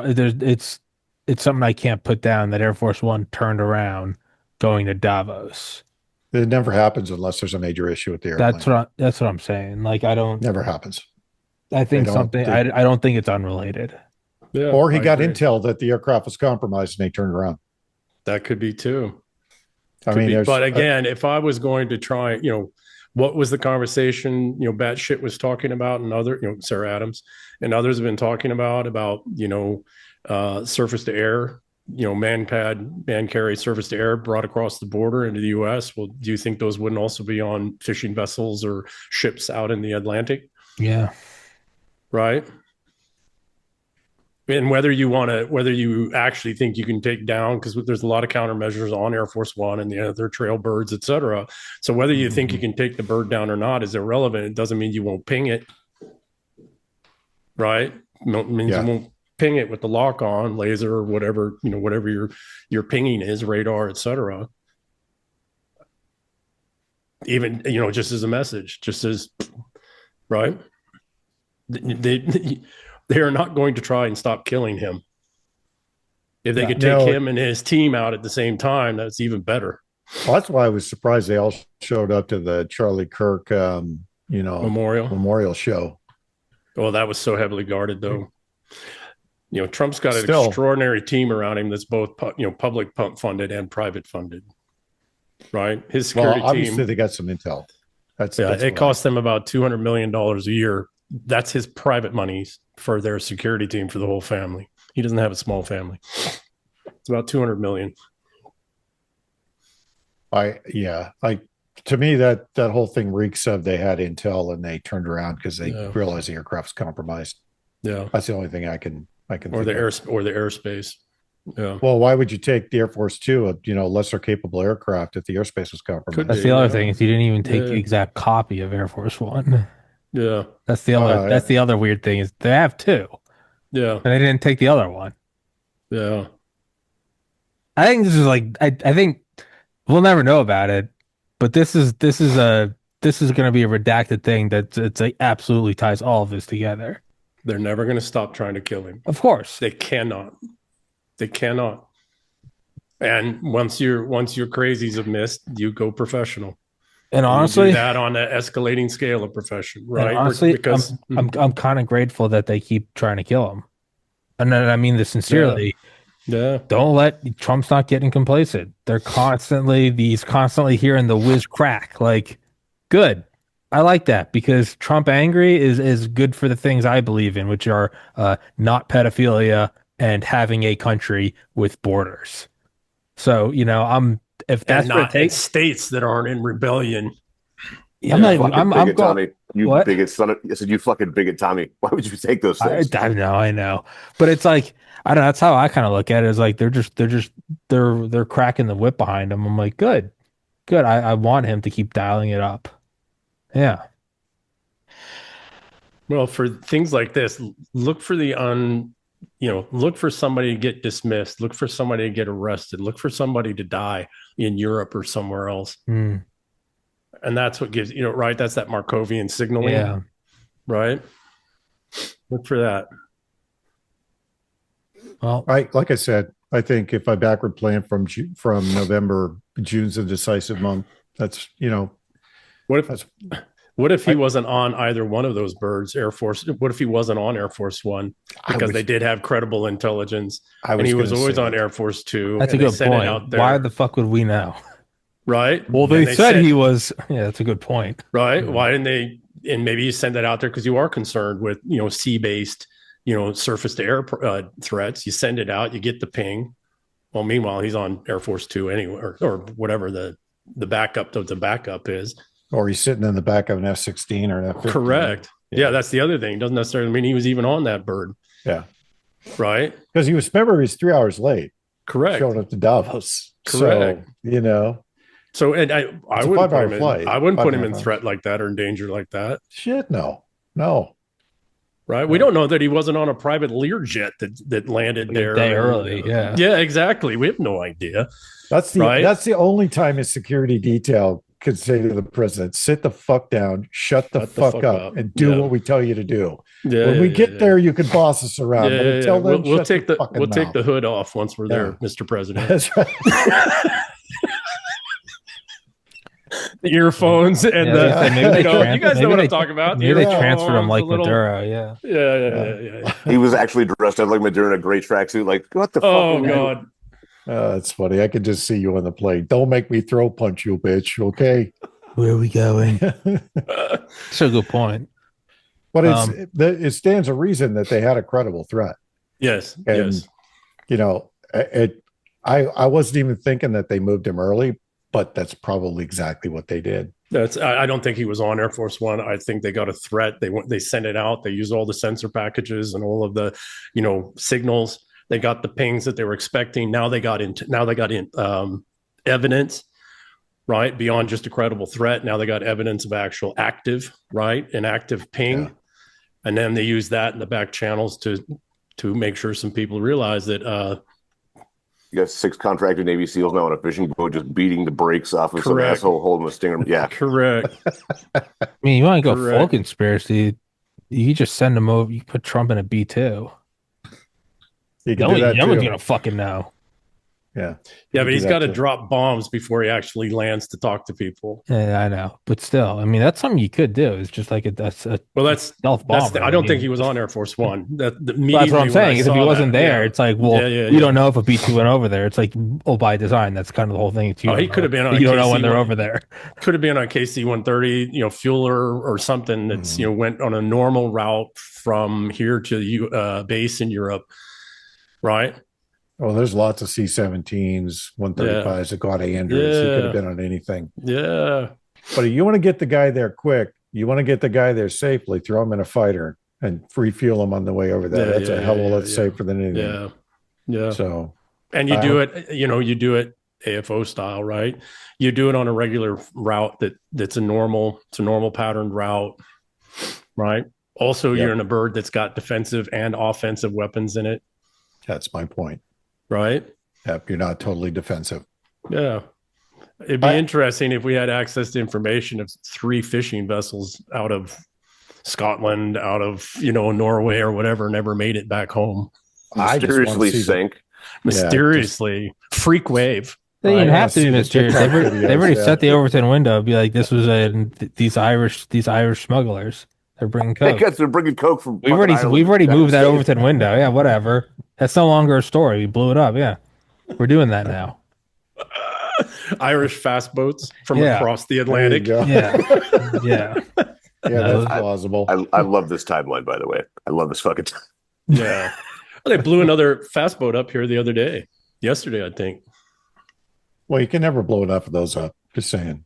it's something I can't put down that Air Force One turned around going to Davos. It never happens unless there's a major issue with the airplane. That's what I'm saying. Like Never happens. I think They don't- I don't think it's unrelated. Yeah. Or he I got agree. intel that the aircraft was compromised and they turned around. That could be too. I mean, But again, if I was going to try, what was the conversation, Batshit was talking about and other, Sarah Adams and others have been talking about, surface to air, man carry surface to air brought across the border into the US. Well, do you think those wouldn't also be on fishing vessels or ships out in the Atlantic? Yeah. Right. And whether you actually think you can take down, because there's a lot of countermeasures on Air Force One and the other trail birds, et cetera. So whether you think you can take the bird down or not is irrelevant. It doesn't mean you won't ping it. Right. It means you won't ping it with the lock on laser or whatever, whatever your pinging is, radar, et cetera. Even, just as a message, just as, right. They are not going to try and stop killing him. If they could take him and his team out at the same time, that's even better. Well, that's why I was surprised they all showed up to the Charlie Kirk, memorial show. Well, that was so heavily guarded, though. Trump's got an Still. extraordinary team around him that's both, public funded and private funded. Right? His security obviously team. they got some intel. It costs them about $200 million a year. That's his private monies for their security team for the whole family. He doesn't have a small family. It's about 200 million. To me that whole thing reeks of they had intel and they turned around because they realized the aircraft's compromised. Yeah, that's the only thing I can. Or the airspace. Yeah. Well, why would you take the Air Force Two, a lesser capable aircraft, if the airspace was compromised? That's the other thing is you didn't even take the exact copy of Air Force One. Yeah, that's the other. That's the other weird thing is they have two. Yeah, and they didn't take the other one. Yeah, I think this is like I think We'll never know about it, but this is going to be a redacted thing that it's like absolutely ties all of this together. They're never going to stop trying to kill him. Of course. They cannot. They cannot. And once your crazies have missed, you go professional. And You honestly, do that on an escalating scale of profession, right? and honestly, Because I'm kind of grateful that they keep trying to kill him. And then I mean this sincerely. yeah, Don't let Trump's not getting complacent. He's constantly hearing the whiz crack. Like, good. I like that because Trump angry is good for the things I believe in, which are not pedophilia and having a country with borders. So, if that's and what it not in takes, states that aren't in rebellion. I'm not, Fucking I'm bigot, going, Tommy. You what? bigot son of. I said, you fucking bigot, Tommy. Why would you take those things? I know. But it's like, I don't know, that's how I kind of look at it is like, they're cracking the whip behind him. I'm like, good. I want him to keep dialing it up. Yeah. Well, for things like this, look for look for somebody to get dismissed, look for somebody to get arrested, look for somebody to die in Europe or somewhere else. Mm, And that's what gives, right? That's that Markovian signaling, yeah. right? Look for that. Well, Like I said, I think if I backward plan from November, June's a decisive month. That's What if he wasn't on either one of those birds, Air Force? What if he wasn't on Air Force One because they did have credible intelligence, and he was always on Air Force Two? that's a and they good sent it point. out there, Why the fuck would we know? right? Well, And they said he was. Yeah, that's a good point. right. Why didn't they? And maybe you send that out there because you are concerned with sea-based, surface to air threats. You send it out, you get the ping. Well, meanwhile, he's on Air Force Two anyway, or whatever the backup of the backup is. or he's sitting in the back of an F-16 or an F-15. Correct. Yeah, that's the other thing. It doesn't necessarily mean he was even on that bird. Yeah, Right. because he was 3 hours late. Correct. Showing up to Davos. Correct. So, and I It's a wouldn't put 5-hour him in. flight. I wouldn't put him in 5.5 hours. threat like that or in danger like that. shit, no. Right. We don't know that he wasn't on a private Learjet that landed there A day early. Yeah. Yeah, exactly. We have no idea. That's the only time his security detail could say to the president, sit the fuck down, shut the fuck up, and do what we tell you to do. Yeah. When we get there, you can boss us around. But until then, We'll shut take the we'll take the hood off once we're there, Yeah. Mr. President. That's right. The earphones and Yeah, maybe they you guys know what I'm talking about. Maybe they The transferred him earphones, like the little- Maduro. Yeah. Yeah. He was actually dressed up like Maduro in a gray tracksuit. Like, what the fuck? Oh are you doing? God. That's funny. I could just see you on the plane. Don't make me throw punch you, bitch. Okay. Where are we going? That's a good point. But it stands a reason that they had a credible threat. Yes. And, Yes. I wasn't even thinking that they moved him early, but that's probably exactly what they did. I don't think he was on Air Force One. I think they got a threat. They sent it out. They used all the sensor packages and all of the, signals. They got the pings that they were expecting. Now they got in evidence, right? Beyond just a credible threat. Now they got evidence of actual active, right? An active ping. Yeah. And then they use that in the back channels to make sure some people realize that You got 6 contracted Navy SEALs now on a fishing boat, just beating the brakes off of some Correct. asshole holding a stinger. Yeah, correct. I mean, you want to go full Correct. conspiracy? You just send him over. You put Trump in a B-2. You can No do that one's too. gonna fucking know. Yeah. Yeah, but do he's that got to too. drop bombs before he actually lands to talk to people. Yeah, I know, but still, I mean, that's something you could do. It's just like that's a Well, that's stealth bomber. I don't think he was on Air Force One. Well, that's what I'm saying. Is if he wasn't there, it's like, well, you don't know if a B-2 went over there. It's like, by design. That's kind of the whole thing. It's, he could have been on. You don't know when they're KC-1. over there. Could have been on KC-130, fueler or something that's went on a normal route from here to base in Europe, right? Well, there's lots of C-17s, 135s that go out of Andrews. He could have been on anything. Yeah. But if you want to get the guy there quick, you want to get the guy there safely, throw him in a fighter and refuel him on the way over there. That's a hell of a lot safer than anything. Yeah. Yeah. So, and you do it AFO style, right? You do it on a regular route that's a normal patterned route, right? Also, you're in a bird that's got defensive and offensive weapons in it, that's my point. right? Yep, you're not totally defensive. Yeah. It'd be I- interesting if we had access to information of 3 fishing vessels out of Scotland, out of, Norway or whatever, never made it back home. I just want to Mysteriously see sank. Mysteriously, freak wave. They I didn't wanna have to see be the mysterious. TikTok They've videos, already yeah. set the Overton window. Be like, this was these Irish smugglers. They're bringing I coke. guess they're bringing coke from We've fucking already Ireland we've to already the United moved that States. Overton window. Yeah, whatever. That's no longer a story. We blew it up. Yeah, we're doing that now. Irish fast boats from Yeah. across the There you Atlantic. go. Yeah, yeah. Yeah, No, that's plausible. I love this timeline, by the way. I love this fucking time. Yeah. Well, they blew another fast boat up here the other day. Yesterday, I think. Well, you can never blow enough of those up. Just saying.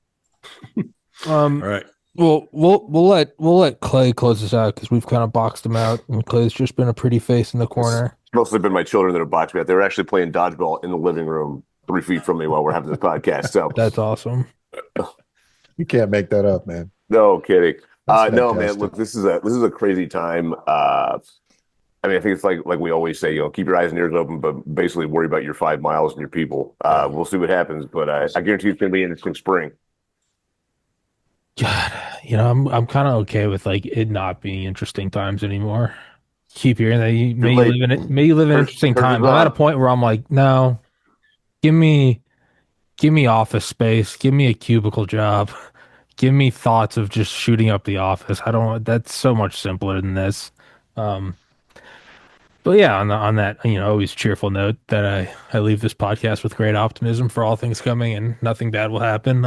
All right. Well, we'll let Clay close this out because we've kind of boxed him out, and Clay's just been a pretty face in the corner. It's mostly been my children that have boxed me out. They were actually playing dodgeball in the living room 3 feet from me while we're having this podcast. So That's awesome. You can't make that up, man. no kidding. That's No, man. fantastic. Look, this is a crazy time. I mean, I think it's like we always say, keep your eyes and ears open, but basically worry about your 5 miles and your people. We'll see what happens, but I guarantee it's going to be an interesting spring. God, I'm kind of okay with like it not being interesting times anymore. Keep hearing that you may late. you live in Curse- interesting curse times. is I'm at a on. point where I'm like, no, give me office space, give me a cubicle job, give me thoughts of just shooting up the office. I don't. That's so much simpler than this. Um, but yeah, on that always cheerful note that I leave this podcast with great optimism for all things coming and nothing bad will happen.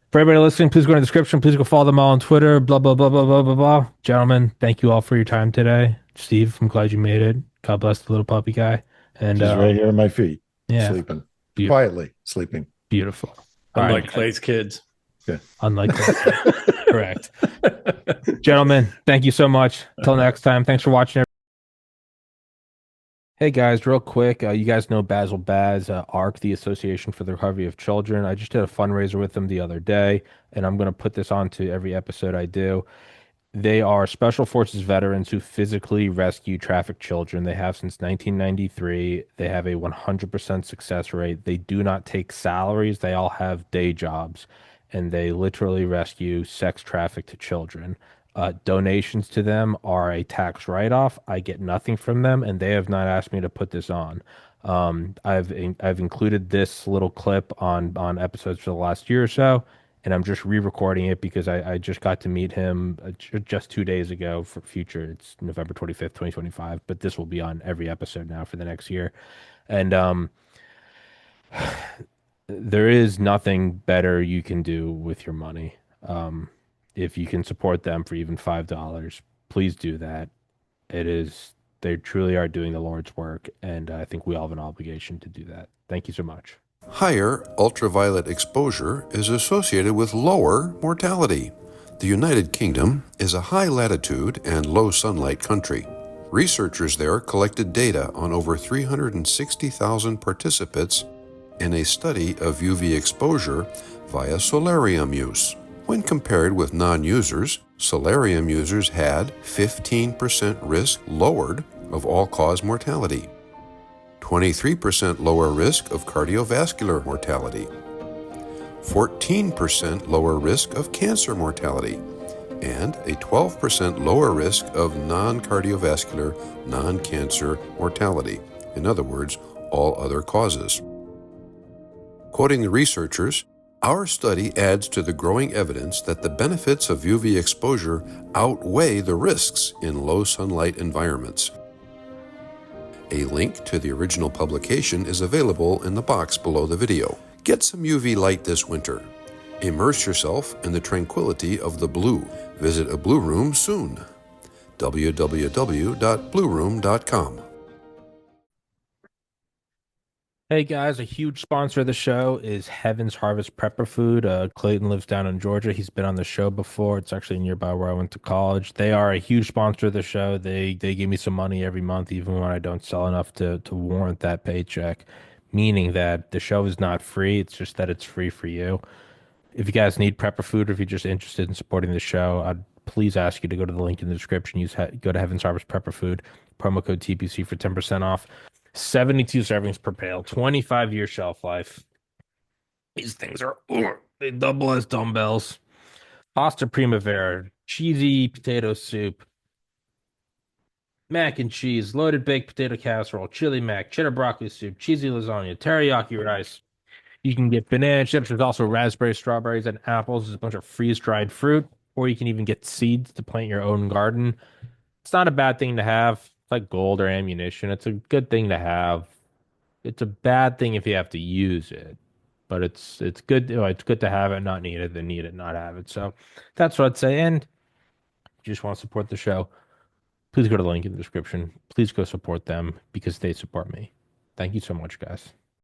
For everybody listening, please go in the description. Please go follow them all on Twitter. Blah blah blah blah blah blah blah. Gentlemen, thank you all for your time today. Steve, I'm glad you made it. God bless the little puppy guy. And She's right here at my feet, yeah, sleeping. Beautiful. Quietly sleeping. Beautiful. All Unlike right. Clay's kids. Unlike correct. Gentlemen, thank you so much. Till next time. Thanks for watching. Hey guys, real quick, you guys know Basil Baz, ARC, the Association for the Recovery of Children. I just did a fundraiser with them the other day, and I'm going to put this onto every episode I do. They are special forces veterans who physically rescue trafficked children. They have since 1993. They have a 100% success rate. They do not take salaries. They all have day jobs, and they literally rescue sex trafficked children. Donations to them are a tax write-off. I get nothing from them, and they have not asked me to put this on. I've included this little clip on episodes for the last year or so, and I'm just re-recording it because I just got to meet him just 2 days ago for future. It's November 25th, 2025, but this will be on every episode now for the next year. And there is nothing better you can do with your money. If you can support them for even $5, please do that. They truly are doing the Lord's work, and I think we all have an obligation to do that. Thank you so much. Higher ultraviolet exposure is associated with lower mortality. The United Kingdom is a high latitude and low sunlight country. Researchers there collected data on over 360,000 participants in a study of UV exposure via solarium use. When compared with non-users, solarium users had 15% risk lowered of all-cause mortality, 23% lower risk of cardiovascular mortality, 14% lower risk of cancer mortality, and a 12% lower risk of non-cardiovascular, non-cancer mortality. In other words, all other causes. Quoting the researchers, our study adds to the growing evidence that the benefits of UV exposure outweigh the risks in low sunlight environments. A link to the original publication is available in the box below the video. Get some UV light this winter. Immerse yourself in the tranquility of the blue. Visit a Blue Room soon. www.blueroom.com. Hey guys, a huge sponsor of the show is Heaven's Harvest Prepper Food. Clayton lives down in Georgia. He's been on the show before. It's actually nearby where I went to college. They are a huge sponsor of the show. They give me some money every month, even when I don't sell enough to warrant that paycheck. Meaning that the show is not free. It's just that it's free for you. If you guys need prepper food, or if you're just interested in supporting the show, I'd please ask you to go to the link in the description. Go to Heaven's Harvest Prepper Food, promo code TPC for 10% off. 72 servings per pail, 25-year shelf life. These things are, they double as dumbbells. Pasta Primavera, cheesy potato soup, mac and cheese, loaded baked potato casserole, chili mac, cheddar broccoli soup, cheesy lasagna, teriyaki rice. You can get banana chips. There's also raspberries, strawberries, and apples. There's a bunch of freeze-dried fruit, or you can even get seeds to plant your own garden. It's not a bad thing to have. It's like gold or ammunition. It's a good thing to have. It's a bad thing if you have to use it, but it's good. It's good to have it, not need it, than need it, not have it. So that's what I'd say. And if you just want to support the show, please go to the link in the description. Please go support them because they support me. Thank you so much, guys.